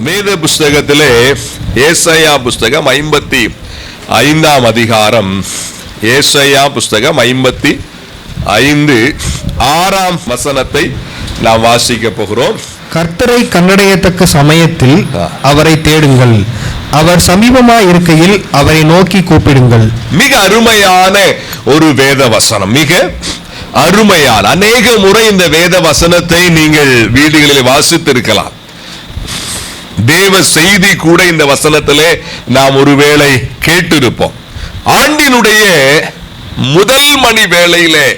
வேத புஸ்தகத்திலே ஏசாயா புஸ்தகம் 55ஆம் அதிகாரம், ஏசாயா புஸ்தகம் 55 6ஆம் வசனத்தை நாம் வாசிக்க போகிறோம். கர்த்தரை கண்டடையத்தக்க சமயத்தில் அவரை தேடுங்கள், அவர் சமீபமாய் இருக்கையில் அவரை நோக்கி கூப்பிடுங்கள். மிக அருமையான ஒரு வேத வசனம், மிக அருமையான. அநேக முறை இந்த வேத வசனத்தை நீங்கள் வீடுகளில் வாசித்திருக்கலாம். தேவ செய்தி கூட இந்த வசனத்திலே நாம் ஒருவேளை கேட்டிருப்போம். ஆண்டினுடைய முதல் மணி வேளையிலே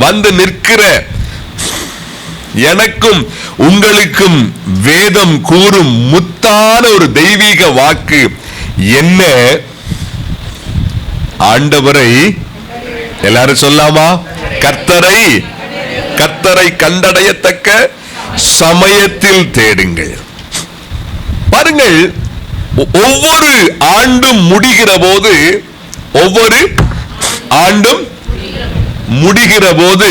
வந்து நிற்கிற எனக்கும் உங்களுக்கும் வேதம் கூறும் முத்தான ஒரு தெய்வீக வாக்கு என்ன? ஆண்டவரை எல்லாரும் சொல்லாமா? கர்த்தரை கண்டடையத்தக்க சமயத்தில் தேடுங்கள். பாருங்கள், ஒவ்வொரு ஆண்டும் முடிகிற போது, ஒவ்வொரு ஆண்டும் முடிகிற போது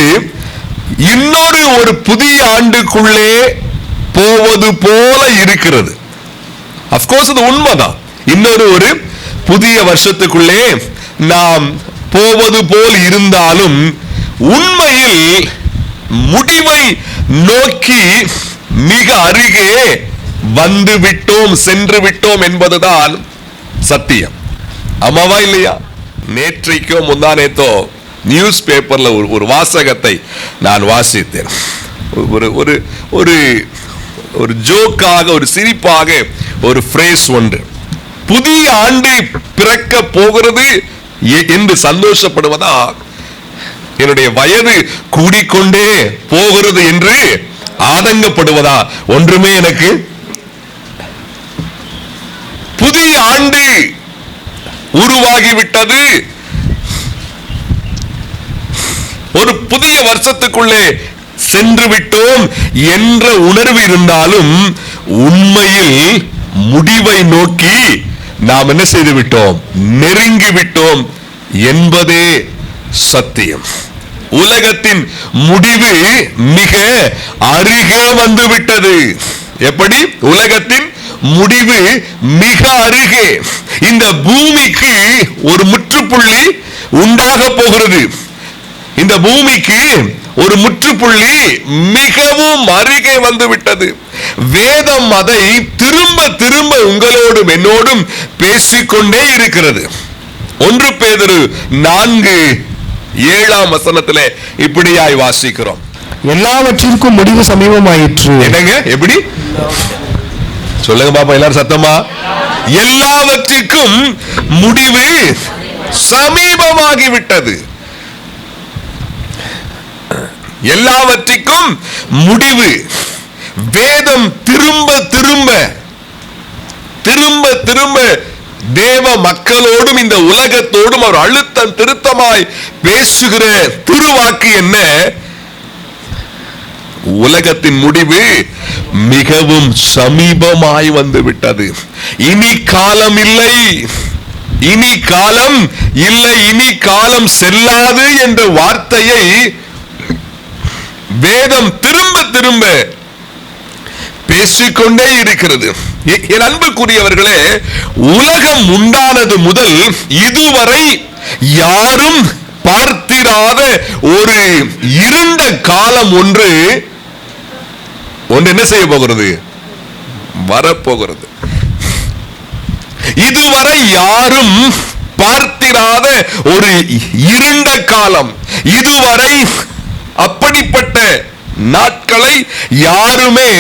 இன்னொரு ஒரு புதிய ஆண்டுக்குள்ளே போவது போல இருக்கிறது. அப்கோர்ஸ் அது உண்மைதான். இன்னொரு ஒரு புதிய வருஷத்துக்குள்ளே நாம் போவது போல் இருந்தாலும் உண்மையில் முடிவை நோக்கி மிக அருகே வந்து விட்டோம், சென்று விட்டோம் என்பதுதான் சத்தியம். ஆமாவா இல்லையா? நேற்றைக்கோ முந்தானேத்தோ நியூஸ் பேப்பர்ல ஒரு வாசகத்தை நான் வாசித்தேன். ஒரு ஜோக்காக, ஒரு சிரிப்பாக ஒரு ஃப்ரேஸ் ஒன்று. புதிய ஆண்டு பிறக்க போகிறது என்று சந்தோஷப்படுவதா, என்னுடைய வயது கூடிக்கொண்டே போகிறது என்று ஆதங்கப்படுவதா? ஒன்றுமே எனக்கு. புதிய ஆண்டு உருவாகிவிட்டது, ஒரு புதிய வருஷத்துக்குள்ளே சென்று விட்டோம் என்ற உணர்வு இருந்தாலும் உண்மையில் முடிவை நோக்கி நாம் என்ன செய்து விட்டோம்? நெருங்கி விட்டோம் என்பதே சத்தியம். உலகத்தின் முடிவு மிக அருகே வந்து விட்டது. எப்படி? உலகத்தின் முடிவு மிக அருகே. இந்த பூமிக்கு ஒரு முற்றுப்புள்ளி உண்டாக போகிறது. இந்த பூமிக்கு ஒரு முற்றுப்புள்ளி மிகவும் அருகே வந்து விட்டது. வேதம் அதை திரும்ப திரும்ப உங்களோடும் என்னோடும் பேசிக்கொண்டே இருக்கிறது. 1 பேதுரு 4:7 வசனத்திலே இப்படியாய் வாசிக்கிறோம். எல்லாவற்றிற்கும் முடிவு சமீபமாயிற்று. என்னங்க? எப்படி சொல்லுங்க பாப்பா, எல்லாரும் சத்தமா. எல்லாவற்றிற்கும் முடிவு சமீபமாகிவிட்டது. எல்லாவற்றிற்கும் முடிவு. வேதம் திரும்ப திரும்ப திரும்ப திரும்ப தேவ மக்களோடும் இந்த உலகத்தோடும் அவர் அழுத்தம் திருத்தமாய் பேசுகிற திருவாக்கு என்ன? உலகத்தின் முடிவு மிகவும் சமீபமாய் வந்து விட்டது. இனி காலம் இல்லை, இனி காலம் இல்லை, இனி காலம் செல்லாது என்ற வார்த்தையை வேதம் திரும்ப திரும்ப பேசிக்கொண்டே இருக்கிறது. என் அன்புக்குரியவர்களே, உலகம் உண்டானது முதல் இதுவரை யாரும் பார்த்திராத ஒரு இருண்ட காலம் ஒன்று என்ன செய்ய போகிறது? வரப்போகிறது. இதுவரை யாரும் பார்த்திராத ஒரு இருண்ட காலம். இதுவரை அப்படிப்பட்ட நாட்களை யாருமே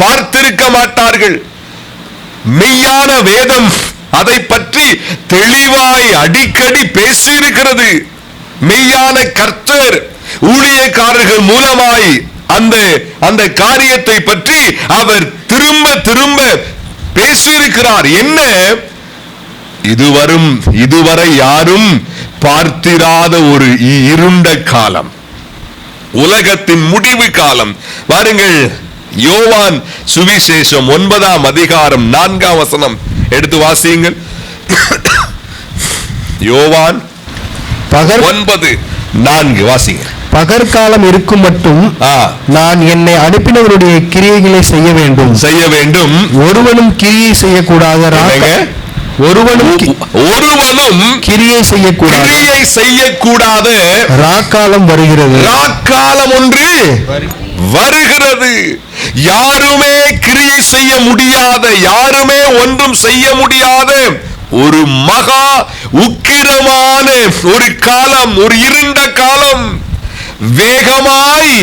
பார்த்திருக்க மாட்டார்கள். மெய்யான வேதம் அதை பற்றி தெளிவாய் அடிக்கடி பேசியிருக்கிறது. மெய்யான கர்த்தர் ஊழியக்காரர்கள் மூலமாய் அந்த காரியத்தை பற்றி அவர் திரும்ப திரும்ப பேசியிருக்கிறார். என்ன? இதுவரை யாரும் பார்த்திராத ஒரு இருண்ட காலம், உலகத்தின் முடிவு காலம். பாருங்கள், யோவான் சுவிசேஷம் 9ஆம் அதிகாரம் 4ஆம் வசனம் எடுத்து வாசியுங்கள். யோவான் 9:4 வாசிங்க. பகற்காலம் இருக்கும் மட்டும் நான் என்னை அனுப்பினவருடைய கிரியைகளை செய்ய வேண்டும். ஒருவனும் கிரியை செய்யக்கூடாத ஒருவனும் கிரியை செய்யக்கூடாத ராக்காலம் வருகிறது. ராக்காலம் ஒன்று வருகிறது. யாருமே கிரியை செய்ய முடியாத, யாருமே ஒன்றும் செய்ய முடியாத ஒரு மகா உக்கிரமான ஒரு காலம், ஒரு இருண்ட காலம் வேகமாய்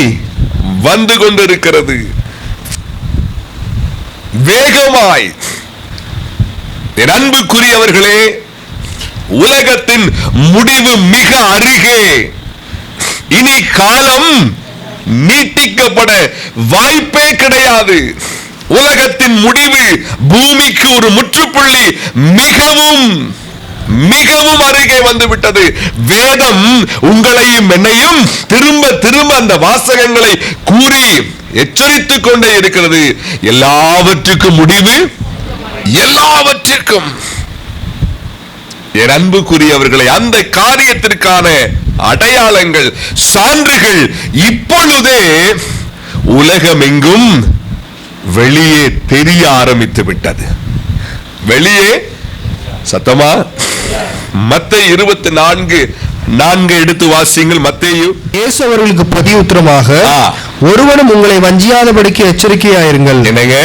வந்து கொண்டிருக்கிறது. வேகமாய். என் அன்புக்குரியவர்களே, உலகத்தின் முடிவு மிக அருகே. இனி காலம் நீட்டிக்கப்பட வாய்ப்பே கிடையாது. உலகத்தின் முடிவு, பூமிக்கு ஒரு முற்றுப்புள்ளி மிகவும் மிகவும் அருகே வந்துவிட்டது. வேதம் உங்களையும் என்னையும் திரும்ப திரும்ப அந்த வாசகங்களை கூறி எச்சரித்துக் கொண்டே இருக்கிறது. எல்லாவற்றுக்கும் முடிவு, எல்லாவற்றிற்கும். என் அன்புக்குரியவர்களை, அந்த காரியத்திற்கான அடையாளங்கள், சான்றுகள் இப்பொழுதே உலகமெங்கும் வெளியே தெரிய ஆரம்பித்து விட்டது. வெளியே சத்தமா மத்தேயு 24:4 எடுத்து வாசிங்கள். மத்தேயு. இயேசு அவர்களுக்கு பிரதியுத்தரமாக, ஒருவனும் உங்களை வஞ்சியாதபடிக்கு எச்சரிக்கையாயிருங்கள். என்னங்க?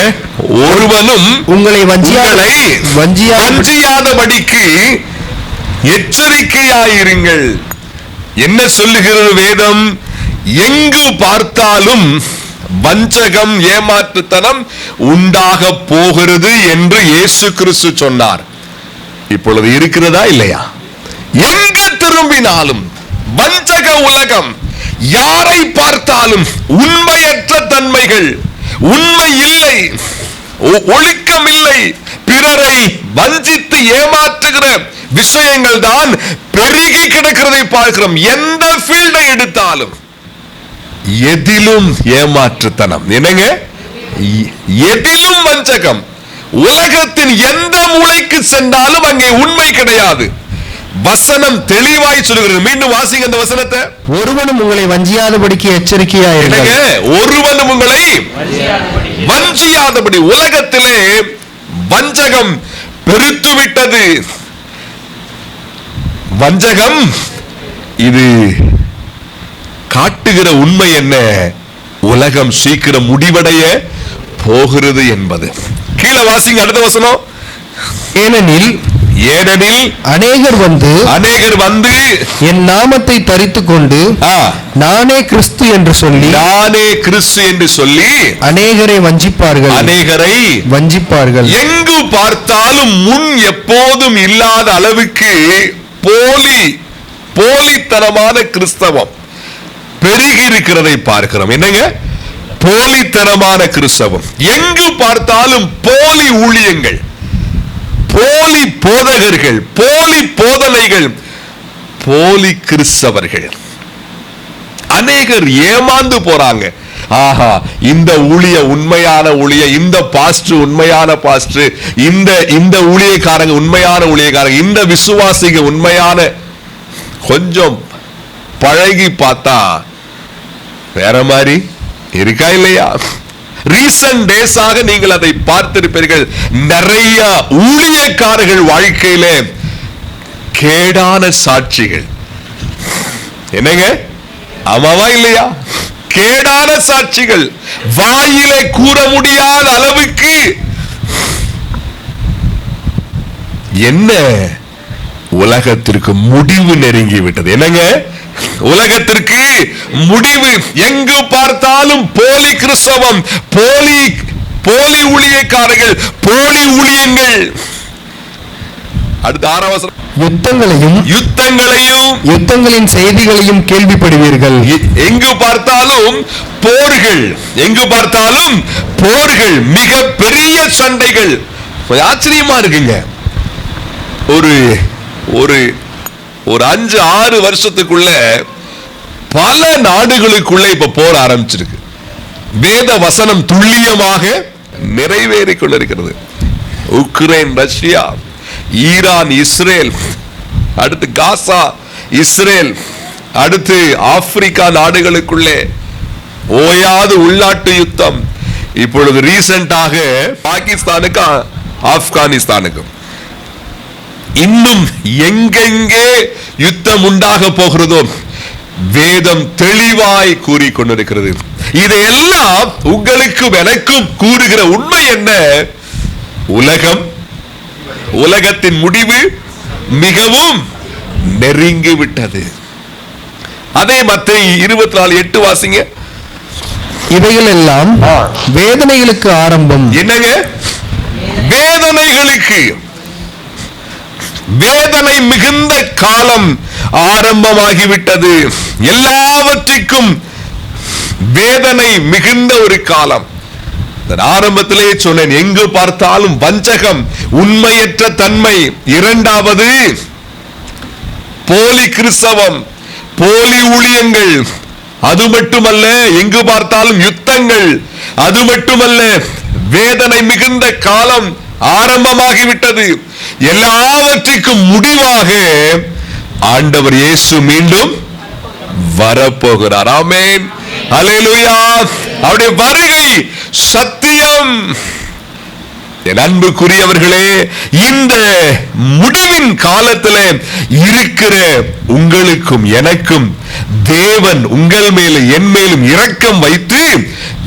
ஒருவனும் உங்களை வஞ்சியாதபடிக்கு எச்சரிக்கையாயிருங்கள். என்ன சொல்லுகிறது வேதம்? எங்கு பார்த்தாலும் வஞ்சகம், ஏமாற்றுத்தனம் உண்டாக போகிறது என்று இயேசு கிறிஸ்து சொன்னார். இப்பொழுது இருக்கிறதா இல்லையா? எங்கு திரும்பினாலும் வஞ்சக உலகம். யாரை பார்த்தாலும் உண்மையற்ற தன்மைகள், உண்மை இல்லை, ஒழுக்கம் இல்லை, பிறரை வஞ்சித்து ஏமாற்றுகிற விஷயங்கள் தான் பெருகி கிடக்கிறதை பார்க்கிறோம். எந்த ஃபீல்டை எடுத்தாலும் எதிலும் ஏமாற்றுத்தனம். என்னங்க? எதிலும் வஞ்சகம். உலகத்தின் எந்த மூலைக்கு சென்றாலும் அங்கே உண்மை கிடையாது. வசனம் தெளிவாய் சொல்கிறது. மீண்டும் வாசிங்க அந்த வசனத்தை. ஒருவனும் உங்களை வஞ்சியாதபடிக்கு எச்சரிக்கையாயிருங்கள். ஒருவனும் உங்களை வஞ்சியாதபடி. உலகத்திலே வஞ்சகம் பெருத்து விட்டது. வஞ்சகம் இது காட்டுகிற உண்மை என்ன? உலகம் சீக்கிரம் முடிவடைய போகிறது என்பது. கீழே வாசிங்க அடுத்த வசனம். ஏனெனில் அநேகர் வந்து என் நாமத்தை தரித்துக் கொண்டு நானே கிறிஸ்து என்று சொல்லி அநேகரை வஞ்சிப்பார்கள். எங்கு பார்த்தாலும் முன் எப்போதும் இல்லாத அளவுக்கு போலித்தனமான கிறிஸ்தவம் பெருகி இருக்கிறதை பார்க்கிறோம். என்னங்க? போலித்தனமான கிறிஸ்தவம். எங்கு பார்த்தாலும் போலி ஊழியங்கள், போலி போதகர்கள், போலி போதனைகள், போலி கிறிஸ்தவர்கள். அநேகர் ஏமாந்து போறாங்க. ஆஹா, இந்த ஊழிய உண்மையான ஊழிய, இந்த பாஸ்டர் உண்மையான பாஸ்டர், இந்த ஊழியக்காரங்க உண்மையான ஊழியக்காரங்க, இந்த விசுவாசிங்க உண்மையான. கொஞ்சம் பழகி பார்த்தா வேற மாதிரி இருக்கா இல்லையா? ரீசன்ட் டேஸாக நீங்கள் அதை பார்த்திருப்பீர்கள். நிறைய ஊழியக்காரர்கள் வாழ்க்கையில கேடான சாட்சிகள். என்னங்க? ஆமாவா இல்லையா? கேடான சாட்சிகள், வாயிலே கூற முடியாத அளவுக்கு. என்ன? உலகத்திற்கு முடிவு நெருங்கி விட்டது. என்னங்க? உலகத்திற்கு முடிவு. எங்கு பார்த்தாலும் போலி கிறிஸ்தவம், போலி ஊழியக்காரர்கள், போலி ஊழியங்கள். அடுத்த 6 வசனம். யுத்தங்களின் செய்திகளையும் கேள்விப்படுவீர்கள். எங்கு பார்த்தாலும் போர்கள், எங்கு பார்த்தாலும் போர்கள், மிக பெரிய சண்டைகள். ஆச்சரியமா இருக்குங்க. ஒரு 5-6 வருஷத்துக்குள்ள பல நாடுகளுக்குள்ள இப்ப போர் ஆரம்பிச்சிருக்கு. வேத வசனம் துல்லியமாக நிறைவேறி கொண்டிருக்கிறது. உக்ரைன், ரஷ்யா, ஈரான், இஸ்ரேல், அடுத்து காசா, இஸ்ரேல், அடுத்து ஆப்பிரிக்கா நாடுகளுக்குள்ளே ஓயாது உள்நாட்டு யுத்தம். இப்பொழுது ரீசெண்டாக பாகிஸ்தானுக்கும் ஆப்கானிஸ்தானுக்கும். இன்னும் எங்கெங்கே யுத்தம் உண்டாக போகிறதோ வேதம் தெளிவாய் கூறிக்கொண்டிருக்கிறது. இதையெல்லாம் உங்களுக்கும் எனக்கும் கூறுகிற உண்மை என்ன? உலகத்தின் முடிவு மிகவும் நெருங்கி விட்டது. அதே மத்தேயு 24:8 வாசிங்க. இவைகள் எல்லாம் வேதனைகளுக்கு ஆரம்பம். என்னங்க? வேதனைகளுக்கு, வேதனை மிகுந்த காலம் ஆரம்பமாகிவிட்டது. எல்லாவற்றிற்கும் வேதனை மிகுந்த ஒரு காலம். ஆரம்பத்திலே சொன்னேன், எங்கு பார்த்தாலும் வஞ்சகம், உண்மையற்ற தன்மை. இரண்டாவது போலி கிறிஸ்தவம், போலி ஊழியங்கள். அது மட்டுமல்ல, எங்கு பார்த்தாலும் யுத்தங்கள். அது மட்டுமல்ல, வேதனை மிகுந்த காலம் ஆரம்பமாகிவிட்டது. எல்லாவற்றிற்கும் முடிவாக ஆண்டவர் இயேசு மீண்டும் வரப்போகிறார். ஆமென், அல்லேலூயா. அவருடைய வருகை சத்தியம். என் அன்புக்குரியவர்களே, இந்த முடிவின் காலத்தில் இருக்கிற உங்களுக்கும் எனக்கும் தேவன் உங்கள் மேலும் என் மேலும் இரக்கம் வைத்து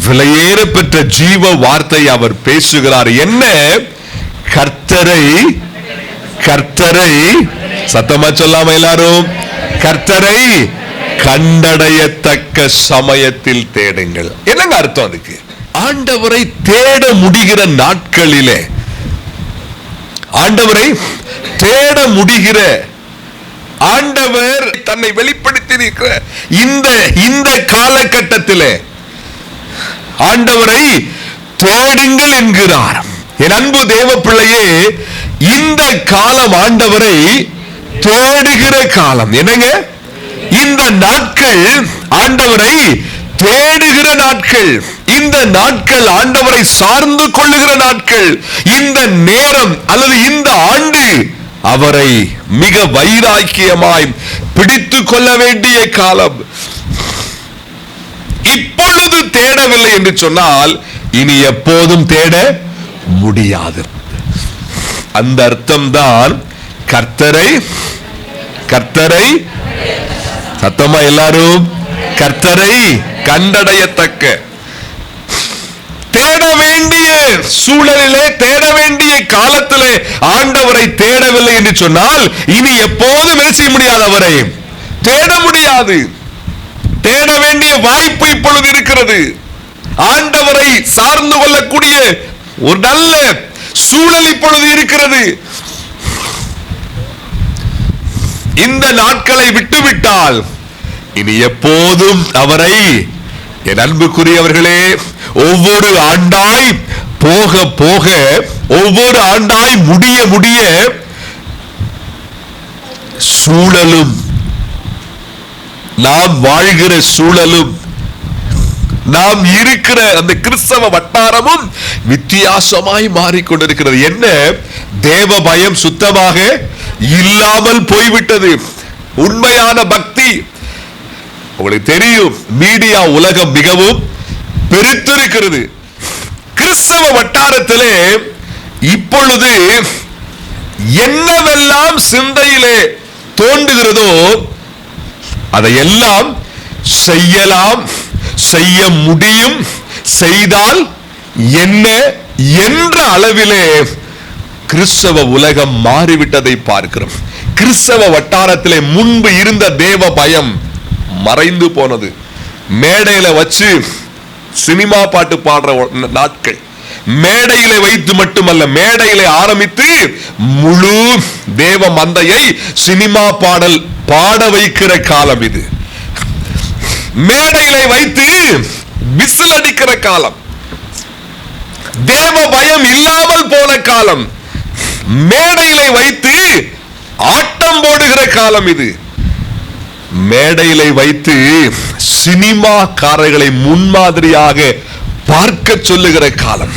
விலையேற பெற்ற ஜீவ வார்த்தை அவர் பேசுகிறார். என்ன? கர்த்தரை, கர்த்தரை சத்தமா சொல்லாம எல்லாரும், கர்த்தரை கண்டடையத்தக்க சமயத்தில் தேடுங்கள். என்னங்க அர்த்தம் அதுக்கு? ஆண்டவரை தேட முடிகிற நாட்களிலே, ஆண்டவரை தேட முடிகிற, ஆண்டவர் தன்னை வெளிப்படுத்தி இருக்கிற இந்த காலகட்டத்திலே ஆண்டவரை தேடுங்கள் என்கிறார். என் அன்பு தேவ பிள்ளையே, இந்த காலம் ஆண்டவரை தேடுகிற காலம். என்னங்க? இந்த நாட்கள் ஆண்டவரை தேடுகிற நாட்கள். இந்த நாட்கள் ஆண்டவரை சார்ந்து கொள்ளுகிற நாட்கள். இந்த நேரம் அல்லது இந்த ஆண்டு அவரை மிக வைராக்கியமாய் பிடித்துக் கொள்ள வேண்டிய காலம். இப்பொழுது தேடவில்லை என்று சொன்னால் இனி எப்போதும் தேட முடியாது. அந்த அர்த்தம்தான் கர்த்தரை, கர்த்தரை சத்தமா எல்லாரும், கர்த்தரை கண்டடையத்தக்க. தேட வேண்டிய சூழலிலே, தேட வேண்டிய காலத்திலே ஆண்டவரை தேடவில்லை என்று சொன்னால் இனி எப்போதும் என்ன செய்ய முடியாது? அவரை தேட முடியாது. தேட வேண்டிய வாய்ப்பு இப்பொழுது இருக்கிறது. ஆண்டவரை சார்ந்து கொள்ளக்கூடிய ஒரு நல்ல சூழல் இப்பொழுது இருக்கிறது. இந்த நாட்களை விட்டுவிட்டால் இனி எப்போதும் அவரை, என் அன்புக்குரியவர்களே, ஒவ்வொரு ஆண்டாய் போக போக, ஒவ்வொரு ஆண்டாய் முடிய முடிய சூழலும், நாம் வாழ்கிற சூழலும், நாம் இருக்கிற அந்த கிறிஸ்தவ வட்டாரமும் வித்தியாசமாய் மாறிக்கொண்டிருக்கிறது. என்ன? தேவ பயம் சுத்தமாக இல்லாமல் போய்விட்டது. உண்மையான பக்தி, உங்களுக்கு தெரியும், மீடியா உலகம் மிகவும் பெருத்திருக்கிறது. கிறிஸ்தவ வட்டாரத்திலே இப்பொழுது என்னவெல்லாம் சிந்தையிலே தோன்றுகிறதோ அதையெல்லாம் செய்யலாம், செய்ய முடியும், செய்தால் என்ன என்ற அளவிலே கிறிஸ்தவ உலகம் மாறிவிட்டதை பார்க்கிறோம். கிறிஸ்தவ வட்டாரத்திலே முன்பு இருந்த தேவ பயம் மறைந்து போனது. மேடையில வச்சு சினிமா பாட்டு பாடுற நாட்கள், மேடையில வைத்து மட்டுமல்ல, மேடையில ஆரம்பித்து முழு தேவ மந்தையை சினிமா பாடல் பாட வைக்கிற காலம் இது. மேடையில வைத்து விசில் அடிக்கிற காலம், தேவ பயம் இல்லாமல் போன காலம். மேடையில வைத்து ஆட்டம் போடுகிற காலம் இது. மேடையில வைத்து சினிமாக்காரர்களை முன்மாதிரியாக பார்க்க சொல்லுகிற காலம்.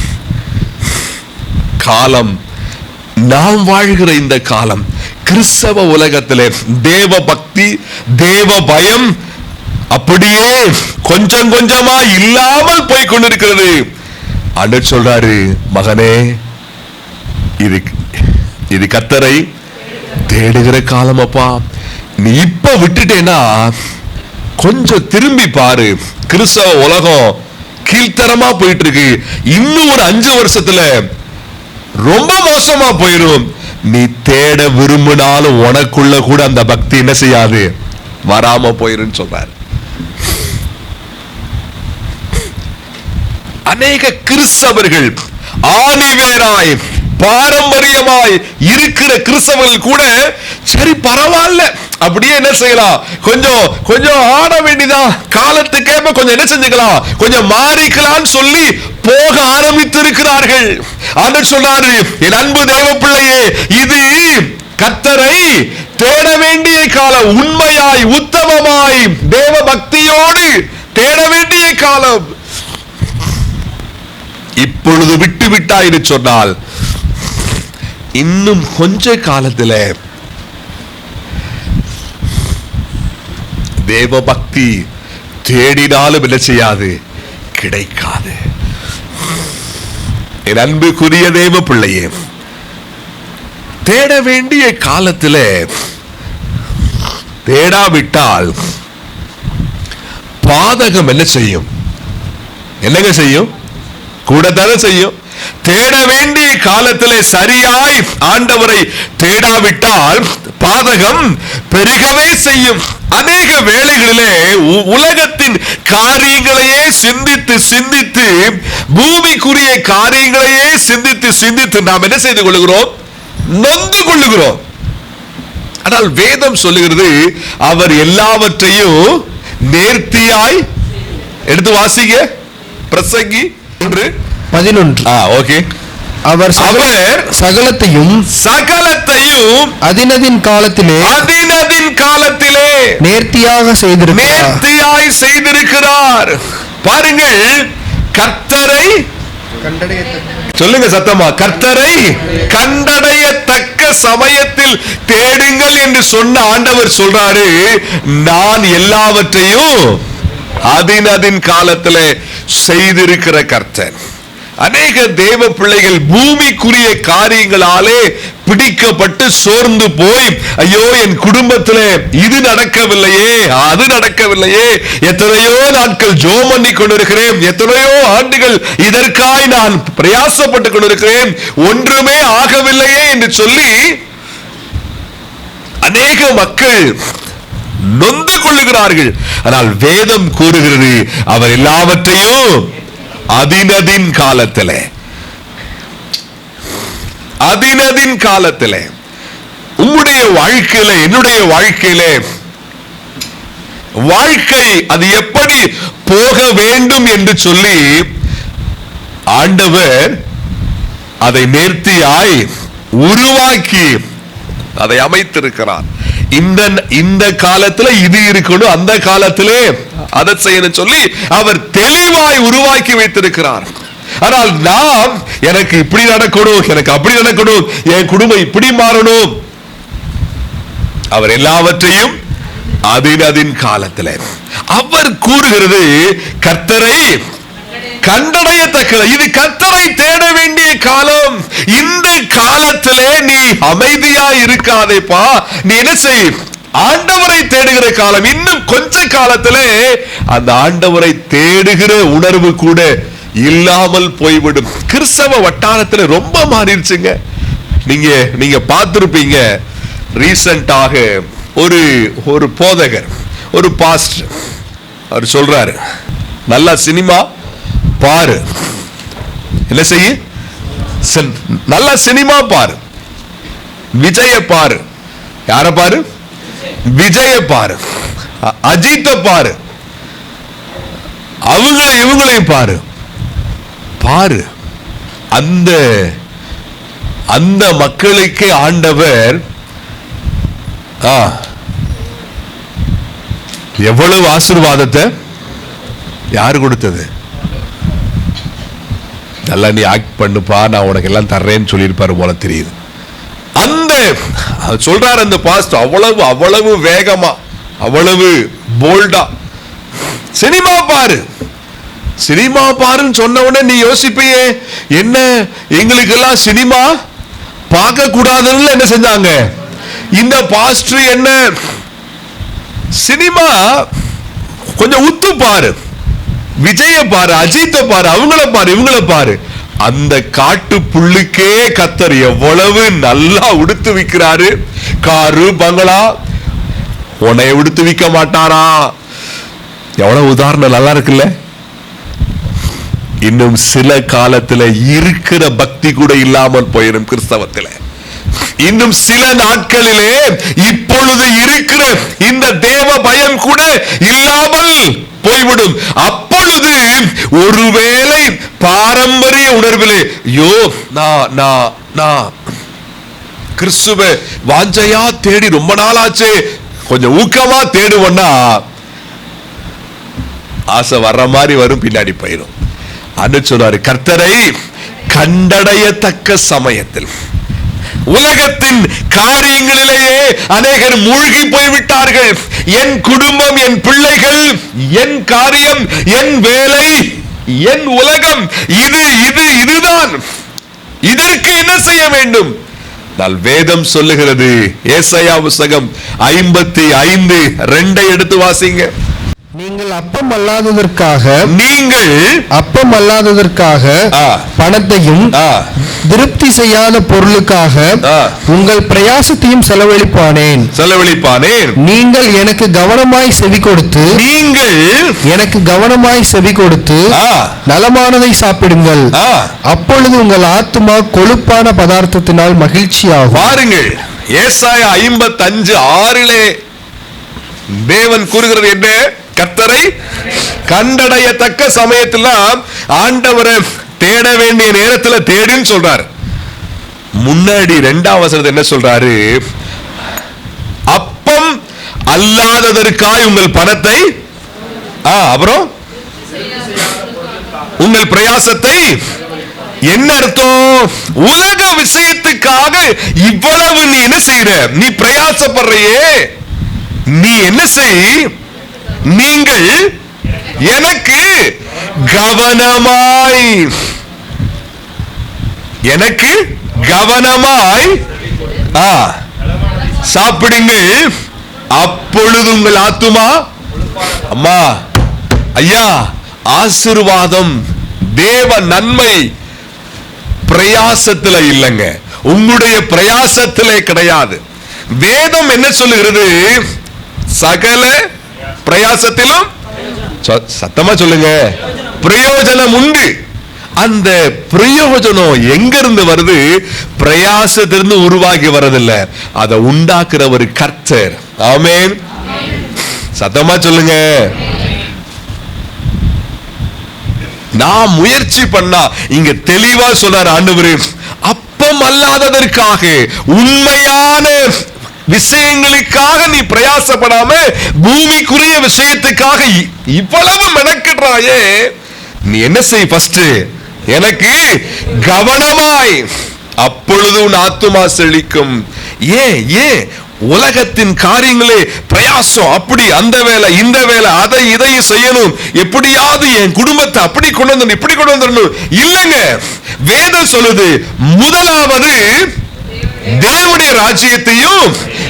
காலம் நாம் வாழ்கிற இந்த காலம் கிறிஸ்தவ உலகத்திலே தேவ பக்தி, தேவ பயம் அப்படியே கொஞ்சம் கொஞ்சமா இல்லாமல் போய் கொண்டிருக்கிறது. ஆண்டவர் சொல்றாரு, மகனே, இது கர்த்தரை தேடுகிற காலம் அப்பா. நீ இப்ப விட்டுட்டேன்னா கொஞ்சம் திரும்பி பாரு, கிறிஸ்தவ உலகம் கீழ்த்தரமா போயிட்டு இருக்கு. இன்னும் ஒரு 5 வருஷத்துல ரொம்ப மோசமா போயிடும். நீ தேட விரும்பினாலும் உனக்குள்ள கூட அந்த பக்தி என்ன செய்யாது, வராம போயிருன்னு சொல்றாரு. அநேக கிறிஸ்தவர்கள் ஆணிவேராய் பாரம்பரியமாய் இருக்கிற கிறிஸ்தவர்கள் கூட சரி பரவாயில்ல, அப்படியே என்ன செய்யலாம், கொஞ்சம் கொஞ்சம் ஆட வேண்டியதான், காலத்துக்கேற்ப கொஞ்சம் என்ன செஞ்சுக்கலாம், கொஞ்சம் மாறிக்கலாம்னு சொல்லி போக ஆரம்பித்து இருக்கிறார்கள். ஆண்டவர் சொல்றாரு, என் அன்பு தேவ பிள்ளையே, இது கர்த்தரை தேட வேண்டிய காலம். உண்மையாய் உத்தமமாய் தேவ பக்தியோடு தேட வேண்டிய காலம். இப்பொழுது விட்டு விட்டாய் என்று சொன்னால் இன்னும் கொஞ்ச காலத்துல தேவ பக்தி தேடினாலும் என்ன செய்யாது, கிடைக்காது. என் அன்புக்குரிய தேவ பிள்ளையே, தேட வேண்டிய காலத்துல தேடாவிட்டால் பாதகம் என்ன செய்யும், என்னங்க செய்யும், கூடத்தானே செய்யும். தேட வேண்டிய காலத்திலே சரியாய் ஆண்டவரை தேடாவிட்டால் பாதகம் பெருகவே செய்யும். அநேக வேளைகளிலே உலகத்தின் காரியங்களையே சிந்தித்து சிந்தித்து, பூமிக்குரிய காரியங்களையே சிந்தித்து சிந்தித்து நாம் என்ன செய்து கொள்ளுகிறோம், நொந்து கொள்ளுகிறோம். ஆனால் வேதம் சொல்லுகிறது, அவர் எல்லாவற்றையும் நேர்த்தியாய், எடுத்து வாசிங்க, பிரசங்கி 11. ஓகே. அவர் சகலத்தையும் அதினதின் காலத்திலே நேர்த்தியாக செய்திருக்கிறார். பாருங்கள், கர்த்தரை சொல்லுங்க சத்தமா, கர்த்தரை கண்டடையத்தக்க சமயத்தில் தேடுங்கள் என்று சொன்ன ஆண்டவர் சொல்றாரு, நான் எல்லாவற்றையும் அதின் காலத்திலே செய்திருக்கிற கர்த்தர். அநேக தேவ பிள்ளைகள் பூமிக்குரிய காரியங்களாலே பிடிக்கப்பட்டு சோர்ந்து போய், ஐயோ என் குடும்பத்திலே இது நடக்கவில்லையே, அது நடக்கவில்லையே, எத்தனையோ நாட்கள் ஜெபம் பண்ணி கொண்டிருக்கிறேன், எத்தனையோ ஆண்டுகள் இதற்காய் நான் பிரயாசப்பட்டு கொண்டிருக்கிறேன், ஒன்றுமே ஆகவில்லையே என்று சொல்லி அநேக மக்கள் நொந்து கொள்ளுகிறார்கள். ஆனால் வேதம் கூறுகிறது, அவர் எல்லாவற்றையும் அதினதின் காலத்திலே உம்முடைய வாழ்க்கையில, என்னுடைய வாழ்க்கையிலே வாழ்க்கை அது எப்படி போக வேண்டும் என்று சொல்லி ஆண்டவர் அதை நேர்த்தியாய் உருவாக்கி அதை அமைத்திருக்கிறார். இந்த காலத்துல இது இருக்கணும், அந்த காலத்திலே அதை செய்யணும் சொல்லி அவர் தெளிவாய் உருவாக்கி வைத்திருக்கிறார். ஆனால் நாம், எனக்கு இப்படி நடக்கணும், எனக்கு அப்படி நடக்கணும், என் குடும்பம் இப்படி மாறணும், அவர் எல்லாவற்றையும் அதின் காலத்தில் அவர் கூறுகிறது, கர்த்தரை கண்டடையத்தக்க, இது கர்த்தரை தேட வேண்டிய காலம். இந்த காலத்திலே நீ அமைதியா இருக்காதேப்பா, நீ என்ன செய், ஆண்டவரை தேடுகிற காலம். இன்னும் கொஞ்ச காலத்திலே அந்த ஆண்டவரை தேடுகிற உணர்வு கூட இல்லாமல் போய்விடும். கிறிஸ்தவ வட்டாரத்தில் ரொம்ப மாறிடுச்சுங்க. நீங்க பார்த்திருப்பீங்க, ரீசெண்டாக ஒரு போதகர், ஒரு பாஸ்டர், அவர் சொல்றாரு, நல்லா சினிமா பாரு, என்ன செய்ய, நல்ல சினிமா பாரு, விஜய பாரு, யார பாரு, விஜய பாரு, அஜித்த பாரு, இவங்களையும் பாரு பாரு. அந்த மக்களுக்கு ஆண்டவர் எவ்வளவு ஆசீர்வாதத்தை யாரு கொடுத்தது? நல்லா நீ ஆக்ட் பண்ணுப்பா, நான் உனக்கு எல்லாம் தர்றேன்னு சொல்லியிருப்பாரு போல தெரியுது. சொல்றாரு அந்த பாஸ்டர், அவ்வளவு வேகமா, அவ்வளவு போல்டா, சினிமா பாரு சினிமா பாருன்னு சொன்ன உடனே நீ யோசிப்பையே, என்ன எங்களுக்கு எல்லாம் சினிமா பார்க்க கூடாதுன்னு என்ன செஞ்சாங்க இந்த பாஸ்டர்? என்ன சினிமா கொஞ்சம் உத்து பாரு, விஜய பாரு, அஜித்தை பாரு, அவங்கள பாரு, இவங்கள பாரு. அந்த காட்டு புள்ளுக்கே கத்தர் எவ்வளவு நல்லா உடுத்து விக்கிறாரு. காரு பங்களா, உன்னை உடுத்து விக்க மாட்டாரா? எவ்வளவு உதாரணம் நல்லா இருக்குல்ல. இன்னும் சில காலத்துல இருக்கிற பக்தி கூட இல்லாமல் போயிடும் கிறிஸ்தவத்தில். இன்னும் சில நாட்களிலே இப்பொழுது இருக்கிற இந்த தேவ பயம் கூட இல்லாமல் போய்விடும். அப்பொழுது ஒருவேளை பாரம்பரிய உணர்விலே, யோ நான் கிறிஸ்துவ வாஞ்சையா தேடி ரொம்ப நாளாச்சு, கொஞ்சம் ஊக்கமா தேடுவோன்னா ஆசை வர்ற மாதிரி வரும், பின்னாடி போயிடும். அன்னு சொன்னாரு, கர்த்தரை கண்டடையத்தக்க சமயத்தில் உலகத்தின் காரியங்களிலேயே அநேகர் மூழ்கி போய்விட்டார்கள். என் குடும்பம், என் பிள்ளைகள், என் காரியம், என் வேலை, என் உலகம், இதுதான். இதற்கு என்ன செய்ய வேண்டும்? வேதம் சொல்லுகிறது. ஏசாயா புத்தகம் 55:2 எடுத்து வாசிங்க. நீங்கள் அப்பம் அல்லாததற்காக பணத்தையும் திருப்தி செய்யாத பொருளுக்காக உங்கள் பிரயாசத்தையும் செலவழிப்பானேன். நீங்கள் எனக்கு கவனமாய் செவி கொடுத்து நலமானதை சாப்பிடுங்கள், அப்பொழுது உங்கள் ஆத்துமா கொழுப்பான பதார்த்தத்தினால் மகிழ்ச்சியாகும். பாருங்கள், ஏசாயா 55:6 தேவன் கூறுகிறது என்ன? கர்த்தரை கண்டடையத்தக்க சமயத்தில் ஆண்டவரை தேட வேண்டிய நேரத்தில் தேடின்னு சொல்றாரு. முன்னாடி 2ஆம் வசனத்தை என்ன சொல்றாரு? அப்பம் அல்லாததற்காய் உங்கள் பணத்தை, அப்புறம் உங்கள் பிரயாசத்தை. என்ன அர்த்தம்? உலக விஷயத்துக்காக இவ்வளவு நீ என்ன செய்யற? நீ பிரயாசப்படுறையே, நீ என்ன செய்? நீங்கள் எனக்கு கவனமாய் சாப்பிடுங்கள், அப்பொழுது உங்கள் ஆத்துமா. அம்மா ஐயா, ஆசீர்வாதம், தேவ நன்மை பிரயாசத்துல இல்லைங்க, உங்களுடைய பிரயாசத்திலே கிடையாது. வேதம் என்ன சொல்லுகிறது? சகல பிரயாசத்திலும், சத்தமா சொல்லுங்க, பிரயோஜனம் உண்டு. அந்த பிரயோஜனம் எங்க இருந்து வருது? பிரயாசத்திலிருந்து உருவாகி வரதில்லை, அதை உண்டாக்குற ஒரு கர்த்தர். ஆமென். சத்தமா சொல்லுங்க. நான் முயற்சி பண்ணா, இங்க தெளிவா சொல்றாரு ஆண்டவரே, அப்பம் அல்லாததற்காக, உண்மையான விஷயங்களுக்காக நீ பிரயாசப்படாம பூமிக்குரிய விஷயத்துக்காக இவ்வளவு மெனக்கிடுறாயே, நீ என்ன செய்? ஃபர்ஸ்ட் எனக்கு கவனமாய், அப்பொழுது உன் ஆத்துமா செழிக்கும். ஏன் உலகத்தின் காரியங்களே பிரயாசம், அப்படி அந்த வேலை இந்த வேலை, அதை இதையும் செய்யணும், எப்படியாவது என் குடும்பத்தை அப்படி கொண்டு வந்து இப்படி கொண்டு வந்துடணும். இல்லைங்க, வேதம் சொல்லுது, முதலாவது தேவனுடைய ராஜ்யத்தையும்